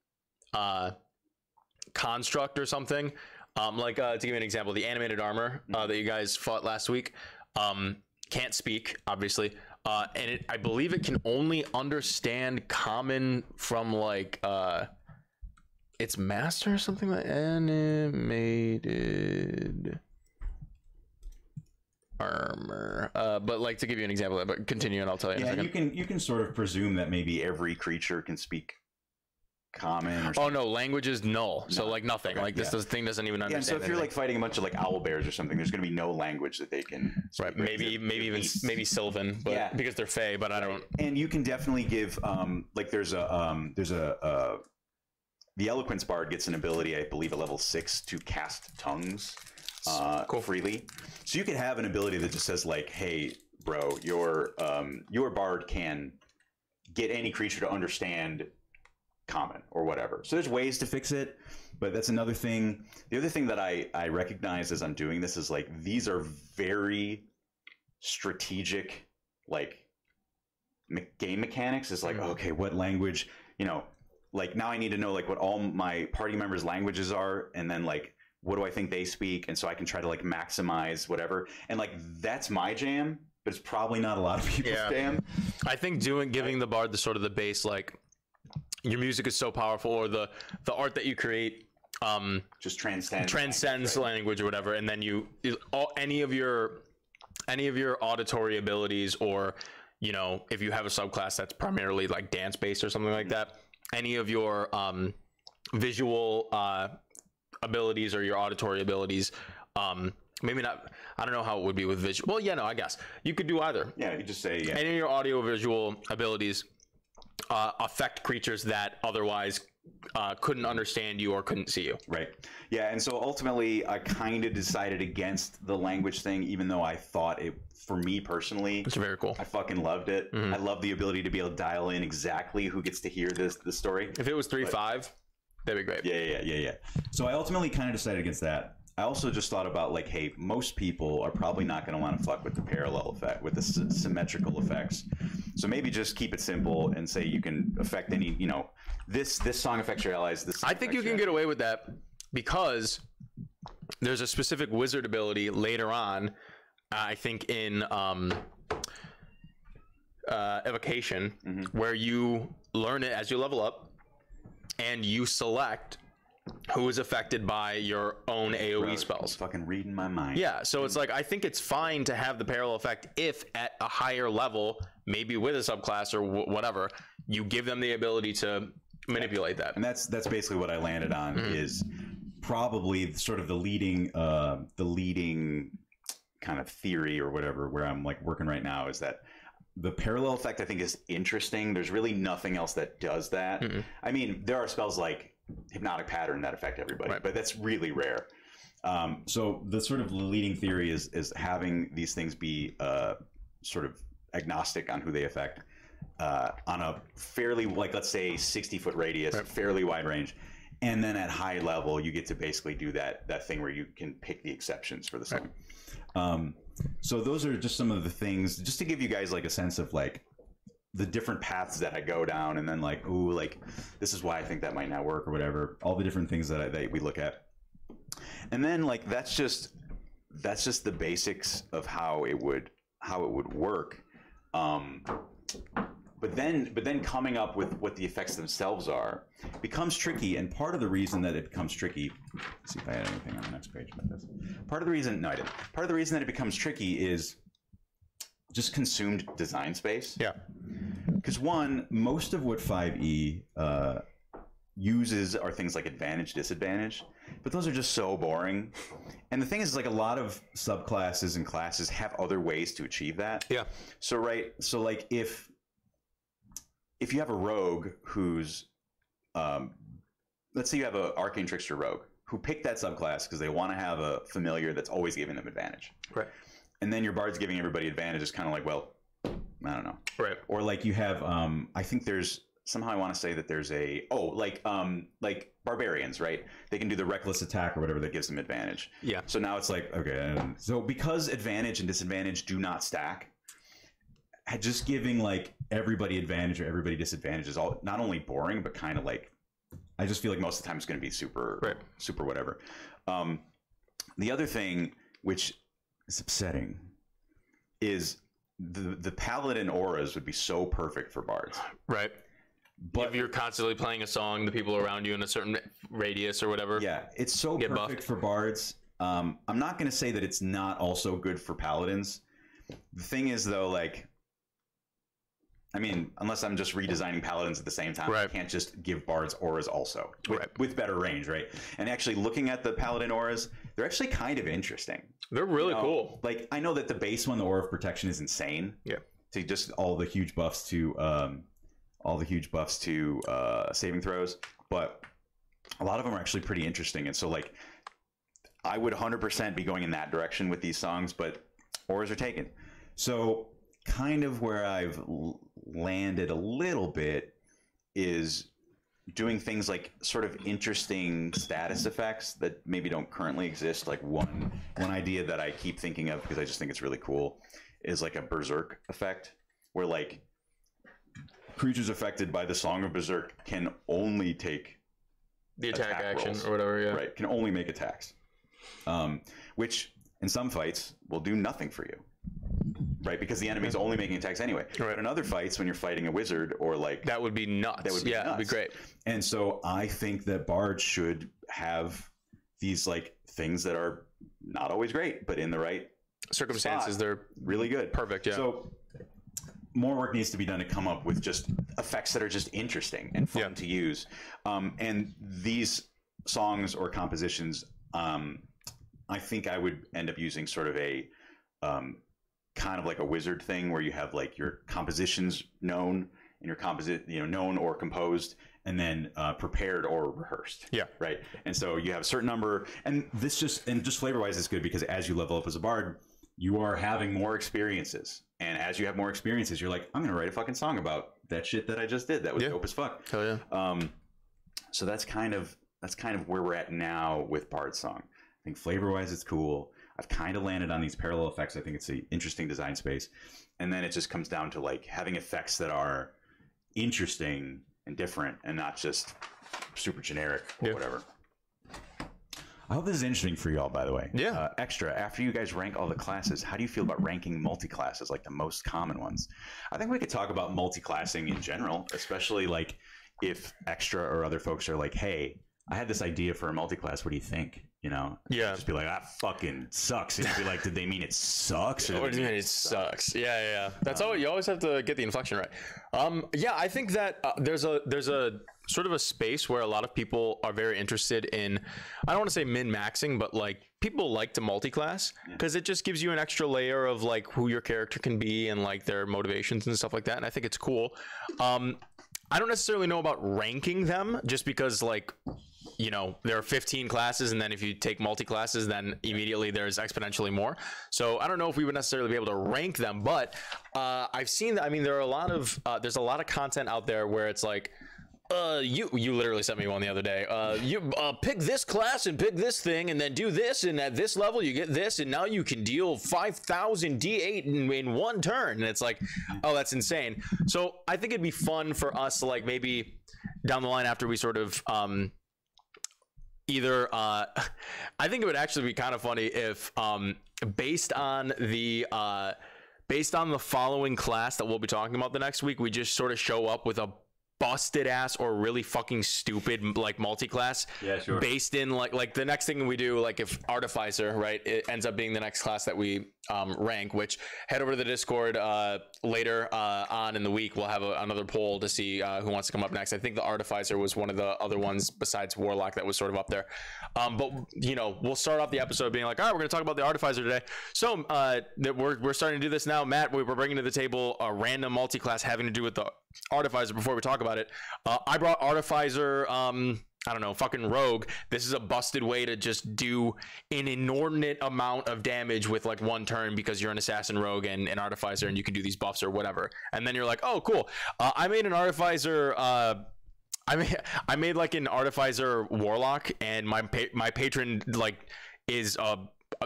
construct or something. Like to give you an example, the animated armor that you guys fought last week can't speak, obviously, and I believe it can only understand common from like its master or something like animated armor. But like to give you an example of that, but continue and I'll tell you. Yeah, you can sort of presume that maybe every creature can speak common or no, language is null, so like nothing. Okay, like this thing doesn't even understand. Yeah, so if you're like fighting a bunch of like owl bears or something, there's going to be no language that they can speak. Right, maybe Sylvan, but because they're Fey, but I don't. And you can definitely give like there's a the Eloquence Bard gets an ability, I believe, at level 6 to cast tongues freely. So you could have an ability that just says like, hey, bro, your bard can get any creature to understand common or whatever. So there's ways to fix it, but that's another thing. The other thing that I recognize as I'm doing this is like these are very strategic like game mechanics. Is like, okay, what language, you know, like now I need to know like what all my party members' languages are, and then like what do I think they speak, and so I can try to like maximize whatever. And like that's my jam, but it's probably not a lot of people's jam. I think giving the bard the sort of the base, like your music is so powerful, or the art that you create just transcends language or whatever, and then any of your auditory abilities, or you know, if you have a subclass that's primarily like dance based or something like that, any of your visual abilities or your auditory abilities, maybe not, I don't know how it would be with visual. Well, yeah, no, I guess you could do either. Yeah, you just say any of your audio visual abilities affect creatures that otherwise couldn't understand you or couldn't see you. Right. Yeah, and so ultimately I kind of decided against the language thing, even though I thought it, for me personally, it's very cool. I fucking loved it. I love the ability to be able to dial in exactly who gets to hear the story. If it was 3-5, that'd be great. Yeah. So I ultimately kind of decided against that. I also just thought about like, hey, most people are probably not going to want to fuck with the parallel effect, with the symmetrical effects. So maybe just keep it simple and say you can affect any, you know, this song affects your allies. I think you can get away with that because there's a specific wizard ability later on, I think in Evocation, where you learn it as you level up, and you select who is affected by your own AoE spells. Fucking reading my mind. Yeah, so it's like, I think it's fine to have the parallel effect if at a higher level, maybe with a subclass or whatever, you give them the ability to manipulate that. And that's basically what I landed on, is probably sort of the leading kind of theory or whatever, where I'm like working right now, is that the parallel effect I think is interesting. There's really nothing else that does that. I mean, there are spells like Hypnotic Pattern that affect everybody, but that's really rare. So the sort of leading theory is having these things be sort of agnostic on who they affect on a fairly, like, let's say 60-foot radius, fairly wide range. And then at high level, you get to basically do that thing where you can pick the exceptions for the song. So those are just some of the things, just to give you guys like a sense of like the different paths that I go down, and then like, ooh, like this is why I think that might not work or whatever. All the different things that we look at, and then like that's just the basics of how it would work. But then coming up with what the effects themselves are becomes tricky, and part of the reason that it becomes tricky, let's see if I had anything on the next page about this. Part of the reason that it becomes tricky is just consumed design space. Yeah. Because one, most of what 5e uses are things like advantage, disadvantage, but those are just so boring. And the thing is, like, a lot of subclasses and classes have other ways to achieve that. Yeah. So like if you have a rogue who's, let's say you have an arcane trickster rogue who picked that subclass because they want to have a familiar that's always giving them advantage. Right. And then your bard's giving everybody advantage. Is kind of like, well, I don't know. Right. Or like you have, I think there's somehow I want to say that there's like barbarians, right? They can do the reckless attack or whatever that gives them advantage. Yeah. So now it's like, okay, so because advantage and disadvantage do not stack, just giving like everybody advantage or everybody disadvantage is all not only boring but kind of like I just feel like most of the time it's going to be super, Right. super whatever. The other thing, which is upsetting, is the paladin auras would be so perfect for bards. Right. But if you're constantly playing a song, the people around you in a certain radius or whatever. yeah, it's so Get perfect buffed. for bards. I'm not going to say that it's not also good for paladins. The thing is, though, like, I mean, unless I'm just redesigning paladins at the same time, Right. I can't just give bards auras also with, Right. with better range, right? And actually looking at the paladin auras, they're actually kind of interesting. They're really You know, cool. Like, I know that the base one, the aura of protection, is insane. Yeah. To just all the huge buffs to saving throws, but a lot of them are actually pretty interesting. And so, like, I would 100% be going in that direction with these songs, but auras are taken. So kind of where I've landed a little bit is doing things like sort of interesting status effects that maybe don't currently exist. Like one idea that I keep thinking of, because I just think it's really cool, is like a berserk effect, where like creatures affected by the Song of Berserk can only take The attack action rolls. or whatever, yeah. Right, can only make attacks, which in some fights will do nothing for you, right? Because the enemy's only making attacks anyway. Right. But in other fights, when you're fighting a wizard or like That would be nuts. That would be yeah, it'd be nuts. great. And so I think that bards should have these like things that are not always great, but in the right Circumstances, spot, they're really good. perfect, yeah. So more work needs to be done to come up with just effects that are just interesting and fun Yeah. to use. And these songs or compositions, I think I would end up using sort of a kind of like a wizard thing, where you have like your compositions known and your known or composed, and then prepared or rehearsed. Yeah. Right. And so you have a certain number, and just flavor wise is good, because as you level up as a bard, you are having more experiences. And as you have more experiences, you're like, I'm going to write a fucking song about that shit that I just did. That was Yeah. dope as fuck. Hell yeah. So that's kind of where we're at now with Bard Song. I think flavor wise, it's cool. I've kind of landed on these parallel effects. I think it's an interesting design space. And then it just comes down to like having effects that are interesting and different, and not just super generic or Yeah. whatever. I hope this is interesting for you all, by the way. Yeah. Extra, after you guys rank all the classes, how do you feel about ranking multi-classes, like the most common ones? I think we could talk about multi-classing in general, especially like if Extra or other folks are like, hey, I had this idea for a multi-class. What do you think? You know? Yeah. Just be like, that fucking sucks. And be like, did they mean it sucks? Or What did do you they mean it sucks? Yeah. That's all. You always have to get the inflection right. Yeah, I think that there's a sort of a space where a lot of people are very interested in, I don't want to say min-maxing, but like people like to multi-class because it just gives you an extra layer of like who your character can be and like their motivations and stuff like that. And I think it's cool. I don't necessarily know about ranking them, just because like, you know, there are 15 classes, and then if you take multi-classes, then immediately there's exponentially more. So I don't know if we would necessarily be able to rank them, but I've seen that. I mean, there are a lot of there's a lot of content out there where it's like, you literally sent me one the other day. You pick this class and pick this thing, and then do this, and at this level you get this, and now you can deal 5,000 D8 in one turn. And it's like, oh, that's insane. So I think it'd be fun for us to like maybe down the line after we sort of either I think it would actually be kind of funny if based on the following class that we'll be talking about the next week, we just sort of show up with a busted ass or really fucking stupid like multi-class. Yeah, sure. Based in like the next thing we do, like if Artificer, right, it ends up being the next class that we rank, which head over to the Discord later on in the week. We'll have another poll to see who wants to come up next. I think the Artificer was one of the other ones besides Warlock that was sort of up there. But you know, we'll start off the episode being like, all right, we're going to talk about the Artificer today. So that we're starting to do this now. Matt, we're bringing to the table a random multi-class having to do with the Artificer. Before we talk about it, I brought Artificer, I don't know, fucking Rogue. This is a busted way to just do an inordinate amount of damage with like one turn, because you're an assassin rogue and an Artificer, and you can do these buffs or whatever. And then you're like, oh cool, I made an Artificer I made like an Artificer Warlock, and my patron like is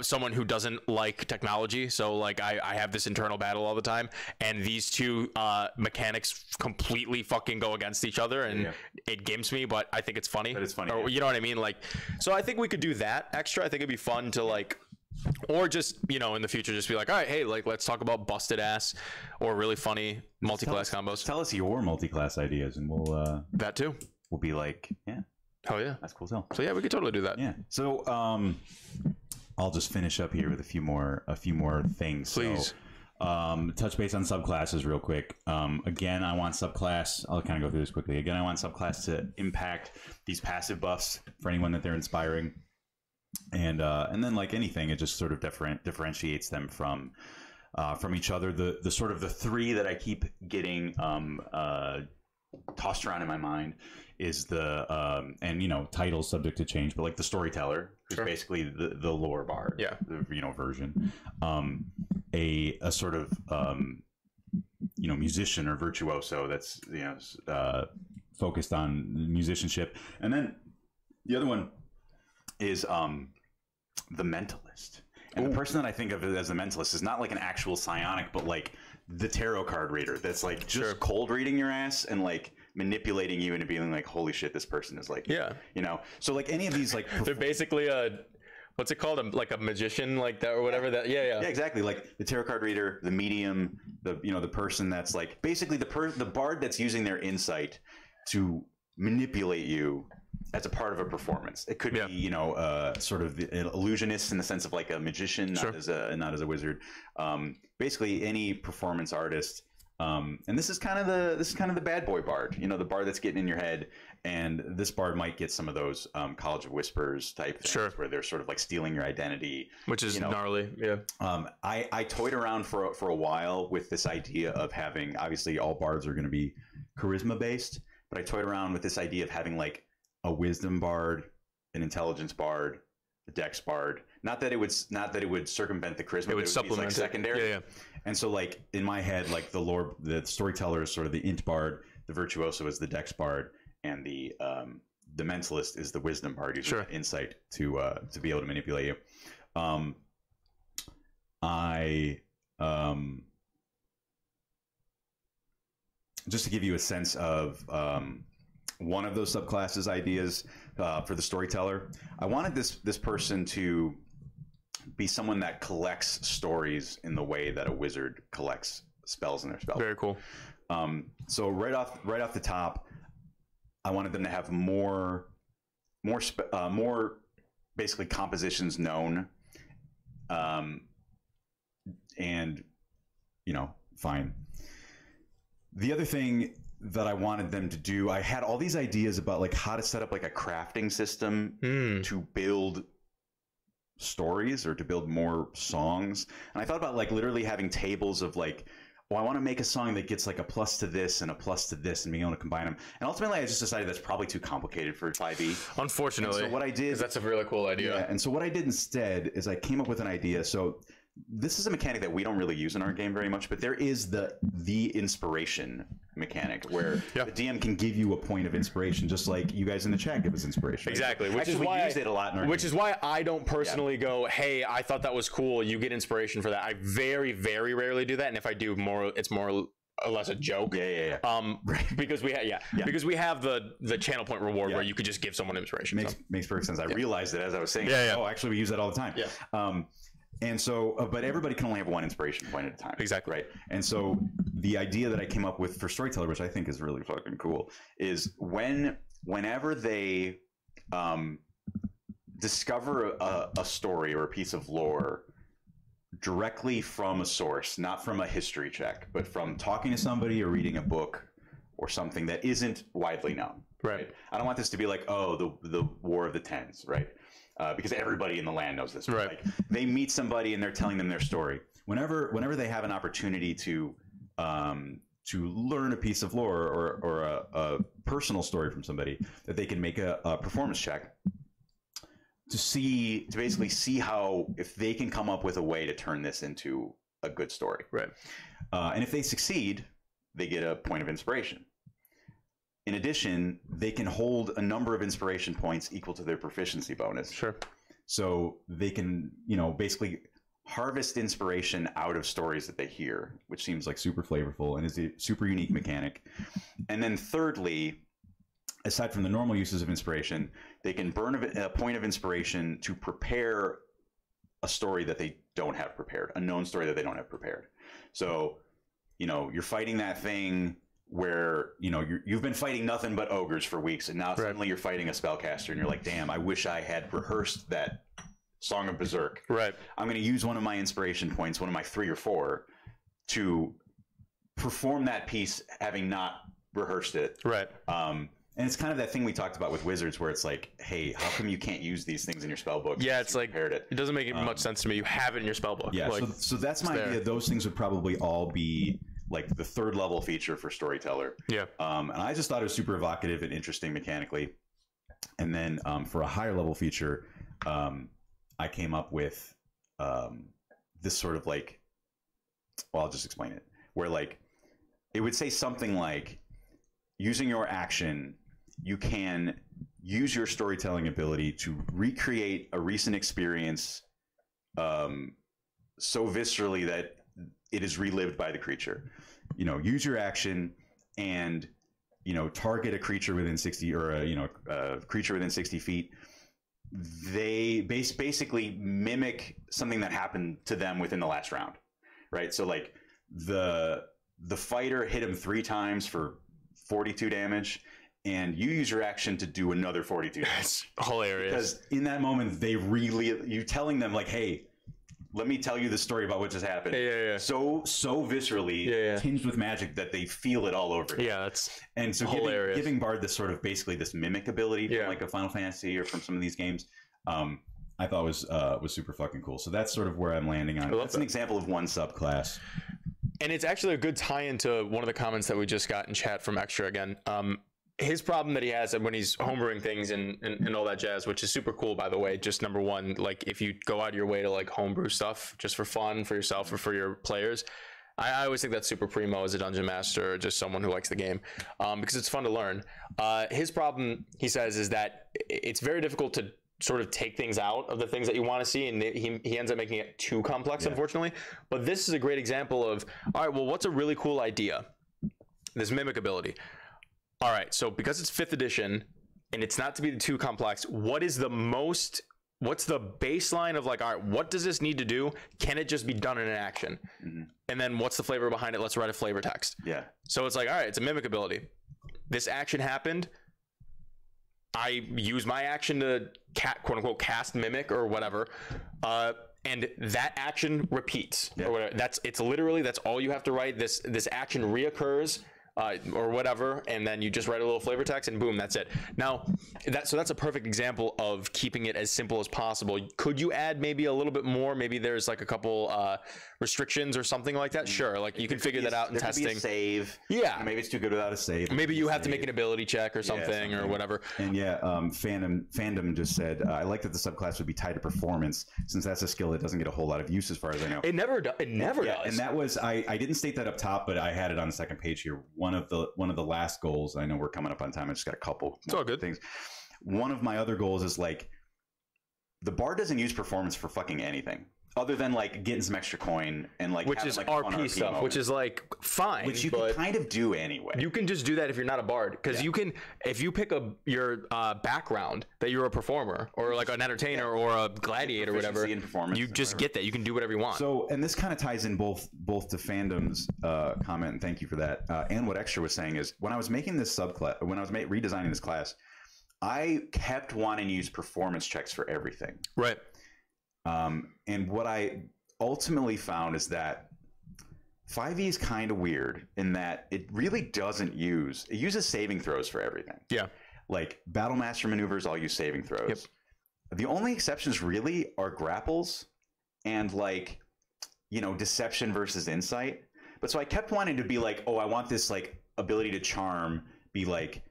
someone who doesn't like technology, so like I have this internal battle all the time, and these two mechanics completely fucking go against each other, and it gims me, but I think it's funny. But it's funny, or, you know what I mean? Like, so I think we could do that extra. I think it'd be fun to like, or just, you know, in the future, just be like, all right, hey, like, let's talk about busted ass or really funny multi-class combos. Tell us your multi-class ideas, and we'll That too. we'll be like, yeah, Oh yeah, that's cool as hell. so yeah, we could totally do that. Yeah. So I'll just finish up here with a few more things. Please. So, touch base on subclasses real quick. Again, I want subclass. I'll kind of go through this quickly. Again, I want subclass to impact these passive buffs for anyone that they're inspiring, and then like anything, it just sort of differentiates them from each other. The sort of the three that I keep getting tossed around in my mind is the and you know, titles subject to change, but like the storyteller, who's basically the lore bard, the, you know, version, a sort of you know, musician or virtuoso that's, you know, focused on musicianship, and then the other one is the mentalist. And the person that I think of as the mentalist is not like an actual psionic, but like the tarot card reader that's like just cold reading your ass and like manipulating you into being like, holy shit, this person is like, you know. So like any of these, like, they're basically a, what's it called, like a magician, like that or whatever. That yeah, exactly. Like the tarot card reader, the medium, the, you know, the person that's like basically the bard that's using their insight to manipulate you as a part of a performance. It could be, you know, sort of an illusionist in the sense of like a magician, not as a wizard. Basically any performance artist. And this is kind of the bad boy bard, you know, the bard that's getting in your head. And this bard might get some of those College of Whispers type things where they're sort of like stealing your identity, which is, you know, gnarly. I toyed around for a while with this idea of having, obviously all bards are going to be charisma based, but I toyed around with this idea of having like a wisdom bard, an intelligence bard, a dex bard. Not that it would circumvent the charisma. It would supplement, like secondary. And so like in my head, like the storyteller is sort of the int bard, the virtuoso is the dex bard, and the mentalist is the wisdom bard using that insight to be able to manipulate you. Just to give you a sense of one of those subclasses ideas for the storyteller, I wanted this person to be someone that collects stories in the way that a wizard collects spells in their spell. Very cool. So right off the top, I wanted them to have more basically compositions known, and you know, fine. The other thing that I wanted them to do, I had all these ideas about like how to set up like a crafting system to build stories or to build more songs. And I thought about like literally having tables of like, well, I want to make a song that gets like a plus to this and a plus to this and being able to combine them. And ultimately, I just decided that's probably too complicated for 5e. Unfortunately. And so what I did, that's a really cool idea. Yeah, and so what I did instead is I came up with an idea. So this is a mechanic that we don't really use in our game very much, but there is the inspiration mechanic where the DM can give you a point of inspiration, just like you guys in the chat give us inspiration. Exactly, which Actually, is we why use it a lot in our which game. is why I don't personally go, hey, I thought that was cool, you get inspiration for that. I very, very rarely do that, and if I do, it's more or less a joke. Because we because we have the channel point reward where you could just give someone inspiration. Makes perfect sense. I realized it as I was saying. Oh, actually, we use that all the time. And so, but everybody can only have one inspiration point at a time. Exactly. Right. And so the idea that I came up with for storyteller, which I think is really fucking cool, is whenever they discover a story or a piece of lore directly from a source, not from a history check, but from talking to somebody or reading a book or something that isn't widely known. Right. I don't want this to be like, oh, the War of the Tens, right? Because everybody in the land knows this. Right. Like, they meet somebody and they're telling them their story. Whenever they have an opportunity to learn a piece of lore or a personal story from somebody, that they can make a performance check to basically see how, if they can come up with a way to turn this into a good story. Right. And if they succeed, they get a point of inspiration. In addition, they can hold a number of inspiration points equal to their proficiency bonus. Sure. So they can, basically harvest inspiration out of stories that they hear, which seems like super flavorful and is a super unique mechanic. And then thirdly, aside from the normal uses of inspiration, they can burn a point of inspiration to prepare a story that they don't have prepared, a known story that they don't have prepared. So, you're fighting that thing where, you've been fighting nothing but ogres for weeks, and now suddenly you're fighting a spellcaster, and you're like, damn, I wish I had rehearsed that Song of Berserk. Right. I'm going to use one of my inspiration points, one of my 3 or 4, to perform that piece, having not rehearsed it. Right. And it's kind of that thing we talked about with wizards, where it's like, hey, how come you can't use these things in your spell book? Yeah, it's like it doesn't make much sense to me. You have it in your spell book. Yeah, so that's my idea. Those things would probably all be like the 3rd level feature for storyteller. Yeah. And I just thought it was super evocative and interesting mechanically. And then for a higher level feature, I came up with this sort of like, well, I'll just explain it. Where like it would say something like, using your action, you can use your storytelling ability to recreate a recent experience so viscerally that it is relived by the creature. Use your action and, target a creature within 60 or a creature within 60 feet. They basically mimic something that happened to them within the last round, right? So like the fighter hit him 3 times for 42 damage, and you use your action to do another 42 damage. That's hilarious. Because in that moment, you telling them like, hey, let me tell you the story about what just happened. Yeah. So viscerally tinged with magic that they feel it all over. Yeah, that's and so giving Bard this sort of basically this mimic ability from like a Final Fantasy or from some of these games, I thought was super fucking cool. So that's sort of where I'm landing on. That's an example of one subclass. And it's actually a good tie into one of the comments that we just got in chat from Extra again. His problem that he has when he's homebrewing things and all that jazz, which is super cool, by the way. Just number one, like if you go out of your way to like homebrew stuff just for fun, for yourself or for your players, I always think that's super primo as a dungeon master or just someone who likes the game, because it's fun to learn. His problem, he says, is that it's very difficult to sort of take things out of the things that you want to see, and he ends up making it too complex, unfortunately. But this is a great example of, all right, well, what's a really cool idea? This mimic ability. All right, so because it's 5th edition and it's not to be too complex, what's the baseline of like, all right, what does this need to do? Can it just be done in an action? Mm-hmm. And then what's the flavor behind it? Let's write a flavor text. Yeah. So it's like, all right, it's a mimic ability. This action happened. I use my action to quote unquote cast mimic or whatever, and that action repeats or whatever. It's literally that's all you have to write. This action reoccurs or whatever, and then you just write a little flavor text and boom, that's it. Now that's a perfect example of keeping it as simple as possible. Could you add maybe a little bit more? Maybe there's like a couple restrictions or something like that. Sure, like you can figure that out in testing. There could be a save. Yeah, maybe it's too good without a save. Maybe you have to make an ability check or something or whatever. And fandom just said I like that the subclass would be tied to performance, since that's a skill that doesn't get a whole lot of use as far as I know. It never does. It never does. And that was I didn't state that up top, but I had it on the second page here. One of the last goals. I know we're coming up on time. I just got a couple. It's all good things. One of my other goals is like the Bard doesn't use performance for fucking anything other than like getting some extra coin and like which is like RP stuff, moment. Which is like fine, which you can kind of do anyway. You can just do that if you're not a Bard, because you can, if you pick your background that you're a performer or like an entertainer or a gladiator or whatever, you just get that. You can do whatever you want. So, and this kind of ties in both to Fandom's comment, and thank you for that, and what Extra was saying is when I was making this subclass, when I was redesigning this class, I kept wanting to use performance checks for everything. Right. And what I ultimately found is that 5e is kind of weird in that it really doesn't it uses saving throws for everything. Yeah. Like Battle Master maneuvers all use saving throws. Yep. The only exceptions really are grapples and like, deception versus insight. But so I kept wanting to be like, oh, I want this like ability to charm be like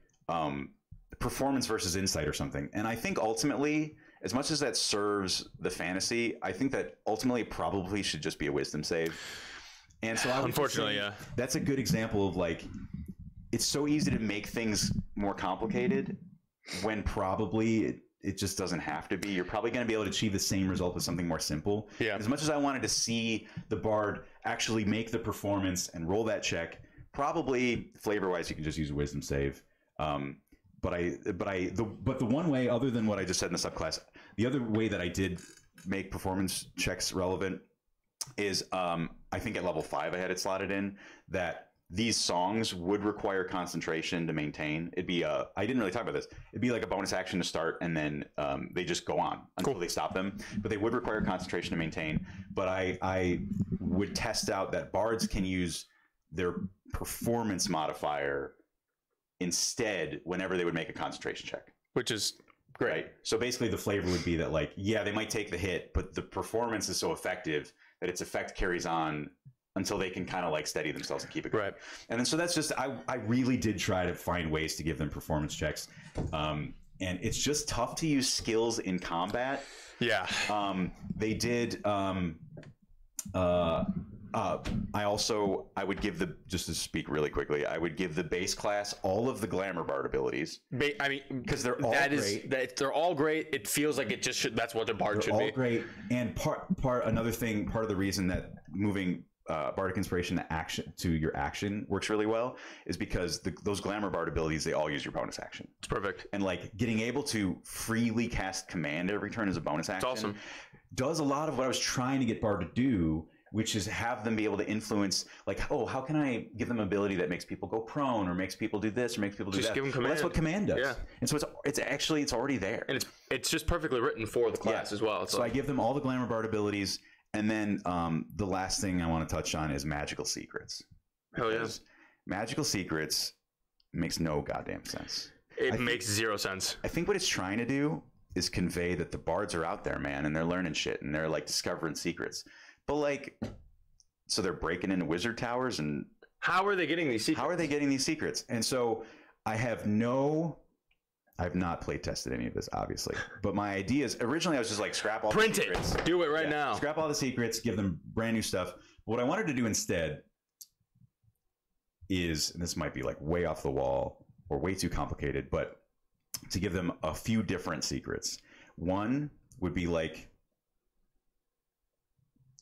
performance versus insight or something. And I think ultimately, as much as that serves the fantasy, I think that ultimately it probably should just be a wisdom save. And so I would unfortunately, that's a good example of like, it's so easy to make things more complicated when probably it just doesn't have to be. You're probably going to be able to achieve the same result with something more simple. Yeah. As much as I wanted to see the Bard actually make the performance and roll that check, probably flavor-wise, you can just use a wisdom save. But the one way, other than what I just said in the subclass, the other way that I did make performance checks relevant is I think at level 5 I had it slotted in that these songs would require concentration to maintain. It'd be I didn't really talk about this. It'd be like a bonus action to start, and then they just go on until they stop them. But they would require concentration to maintain. But I would test out that bards can use their performance modifier instead whenever they would make a concentration check. Which is great. Right? So basically the flavor would be that, like, yeah, they might take the hit, but the performance is so effective that its effect carries on until they can kind of like steady themselves and keep it going. Right. And then so that's just, I really did try to find ways to give them performance checks. And it's just tough to use skills in combat. Yeah. They did, I would give the, just to speak really quickly, I would give the base class all of the glamour bard abilities. I mean, because they're all great. They're all great. It feels like it just should, that's what the bard should be. They're all great. And part of the reason that moving bardic inspiration to your action works really well is because those glamour bard abilities, they all use your bonus action. It's perfect. And like getting able to freely cast command every turn as a bonus action, it's awesome. Does a lot of what I was trying to get Bard to do, which is have them be able to influence, like, oh, how can I give them ability that makes people go prone or makes people do this or makes people do just that? Give them command. Well, that's what command does. Yeah. And so it's already there. And it's just perfectly written for the class as well. So I give them all the glamour bard abilities, and then the last thing I want to touch on is magical secrets. Hell yeah. Magical secrets makes no goddamn sense. It makes zero sense. I think what it's trying to do is convey that the bards are out there, man, and they're learning shit, and they're like discovering secrets. But like, so they're breaking into wizard towers, and how are they getting these secrets? How are they getting these secrets? And so I've not play tested any of this, obviously. But my idea is, originally I was just like, scrap all the secrets. Print it. Do it right now. Scrap all the secrets, give them brand new stuff. What I wanted to do instead is, and this might be like way off the wall or way too complicated, but to give them a few different secrets. One would be like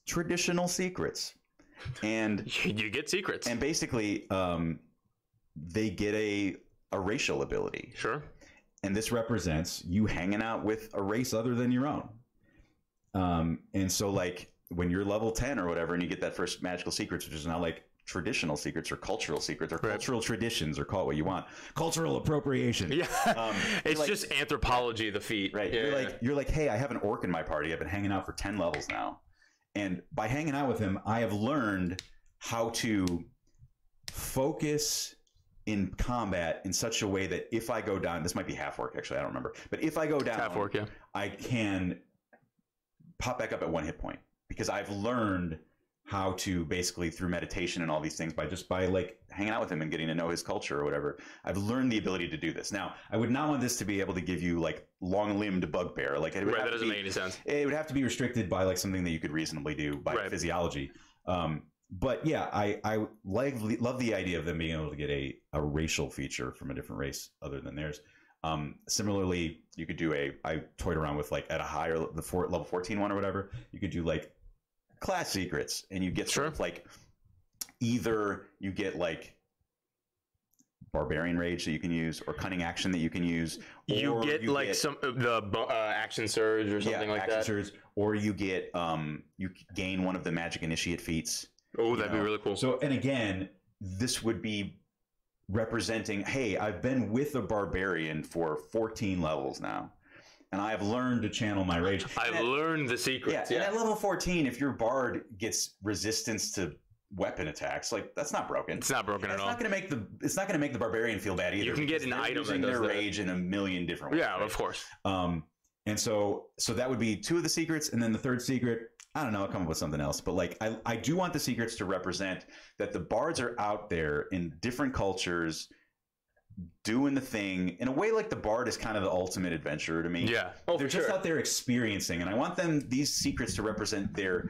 traditional secrets, and you get secrets, and basically they get a racial ability. Sure. And this represents you hanging out with a race other than your own. And so like when you're level 10 or whatever, and you get that first magical secrets, which is now like traditional secrets or cultural secrets or cultural traditions, or call it what you want, cultural appropriation. Yeah. It's like, just anthropology, the feat. Right. Yeah, you're like, hey, I have an orc in my party. I've been hanging out for 10 levels now. And by hanging out with him, I have learned how to focus in combat in such a way that if I go down, this might be half orc actually, I don't remember, but if I go down, half orc, yeah, I can pop back up at 1 hit point, because I've learned how to basically through meditation and all these things by like hanging out with him and getting to know his culture or whatever. I've learned the ability to do this. Now, I would not want this to be able to give you like long-limbed bugbear. Like it would that doesn't make any sense. It would have to be restricted by like something that you could reasonably do by physiology. But yeah, I love the idea of them being able to get a racial feature from a different race other than theirs. Similarly, you could do I toyed around with like at a higher level 14 one or whatever, you could do like class secrets, and you get sort of like either you get like barbarian rage that you can use, or cunning action that you can use. You get some the action surge or something like that. Surge, or you get you gain one of the magic initiate feats. Oh, that'd be really cool. So, and again, this would be representing, hey, I've been with a barbarian for 14 levels now, and I have learned to channel my rage. I've learned the secrets. Yeah, and at level 14, if your bard gets resistance to weapon attacks, like that's not broken. It's not broken at all. It's not going to make the barbarian feel bad either. You can get an item using that does their rage in a million different ways. Yeah, right? Of course. And so that would be 2 of the secrets, and then the third secret, I don't know, I'll come up with something else. But like, I do want the secrets to represent that the bards are out there in different cultures doing the thing in a way like the bard is kind of the ultimate adventurer to me. Yeah. They're just out there experiencing, and I want these secrets to represent their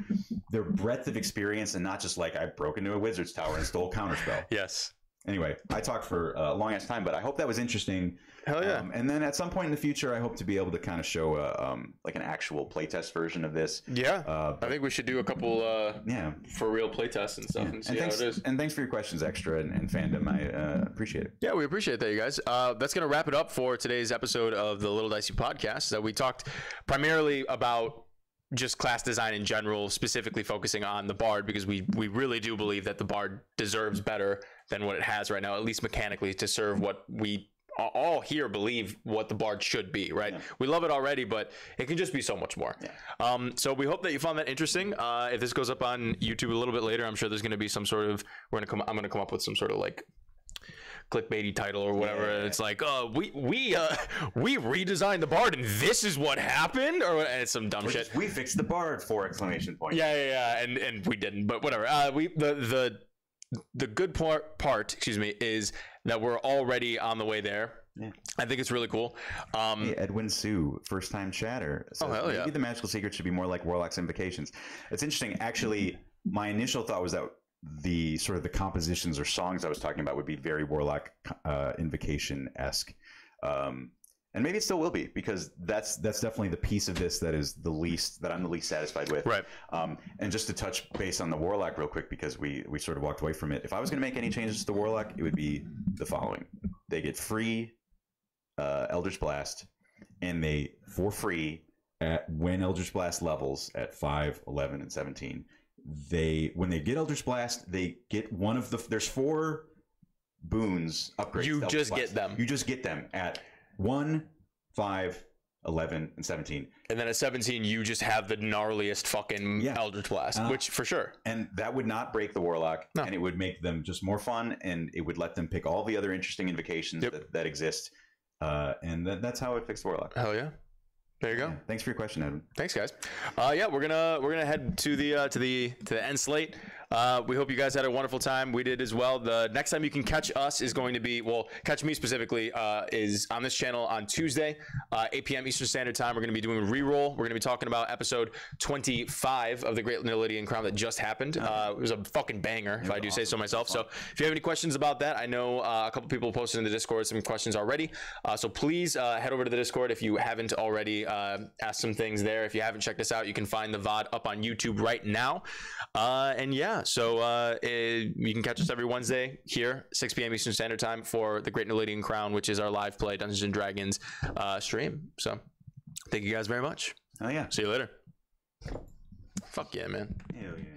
breadth of experience, and not just like I broke into a wizard's tower and stole counterspell. Yes. Anyway, I talked for a long ass time, but I hope that was interesting. Hell yeah. And then at some point in the future, I hope to be able to kind of show like an actual playtest version of this. Yeah. I think we should do a couple for real playtests and stuff and see how it is. And thanks for your questions, Extra and Fandom. I appreciate it. Yeah, we appreciate that, you guys. That's going to wrap it up for today's episode of the Little Dicey Podcast. That we talked primarily about just class design in general, specifically focusing on the Bard, because we really do believe that the Bard deserves better than what it has right now, at least mechanically, to serve what we all here believe what the Bard should be, right? Yeah. We love it already, but it can just be so much more. Yeah. So we hope that you found that interesting. If this goes up on YouTube a little bit later, I'm sure there's going to be some sort of, I'm going to come up with some sort of like clickbaity title or whatever. Yeah. It's like, we redesigned the Bard and this is what happened, or and it's some dumb shit. We fixed the Bard! 4 exclamation points. Yeah, and we didn't, but whatever. The good part, excuse me, is that we're already on the way there. Yeah. I think it's really cool. Hey, Edwin Sue, first time chatter. Oh, hell yeah. Maybe the magical secret should be more like Warlock's Invocations. It's interesting. Actually, my initial thought was that the sort of the compositions or songs I was talking about would be very Warlock Invocation-esque. And maybe it still will be, because that's definitely the piece of this that is I'm the least satisfied with. Right. And just to touch base on the Warlock real quick, because we sort of walked away from it. If I was going to make any changes to the Warlock, it would be the following: they get free Eldritch Blast, and they for free when Eldritch Blast levels at 5, 11, and 17. When they get Eldritch Blast, they get one of there's 4 boons upgrades. You just get them. You just get them at 1, 5, 11, and 17. And then at 17, you just have the gnarliest fucking Eldritch Blast, which for sure. And that would not break the Warlock, and it would make them just more fun, and it would let them pick all the other interesting invocations that exist. And that's how it fixed the Warlock. Hell yeah. There you go. Yeah, thanks for your question, Evan. Thanks, guys. Yeah, we're gonna head to the end slate. We hope you guys had a wonderful time. We did as well. The next time you can catch us is going to be, catch me specifically, is on this channel on Tuesday, 8 p.m. Eastern Standard Time. We're going to be doing Reroll. We're going to be talking about episode 25 of the Great Nylidian Crown that just happened. It was a fucking banger, if I do say so myself. So if you have any questions about that, I know a couple people posted in the Discord some questions already. So please head over to the Discord if you haven't already. Ask some things there. If you haven't checked us out, you can find the VOD up on YouTube right now. And yeah, so you can catch us every Wednesday here, 6 p.m. Eastern Standard Time for the Great Nylidian Crown, which is our live play Dungeons and Dragons stream. So thank you guys very much. Oh yeah. See you later. Fuck yeah, man. Hell yeah.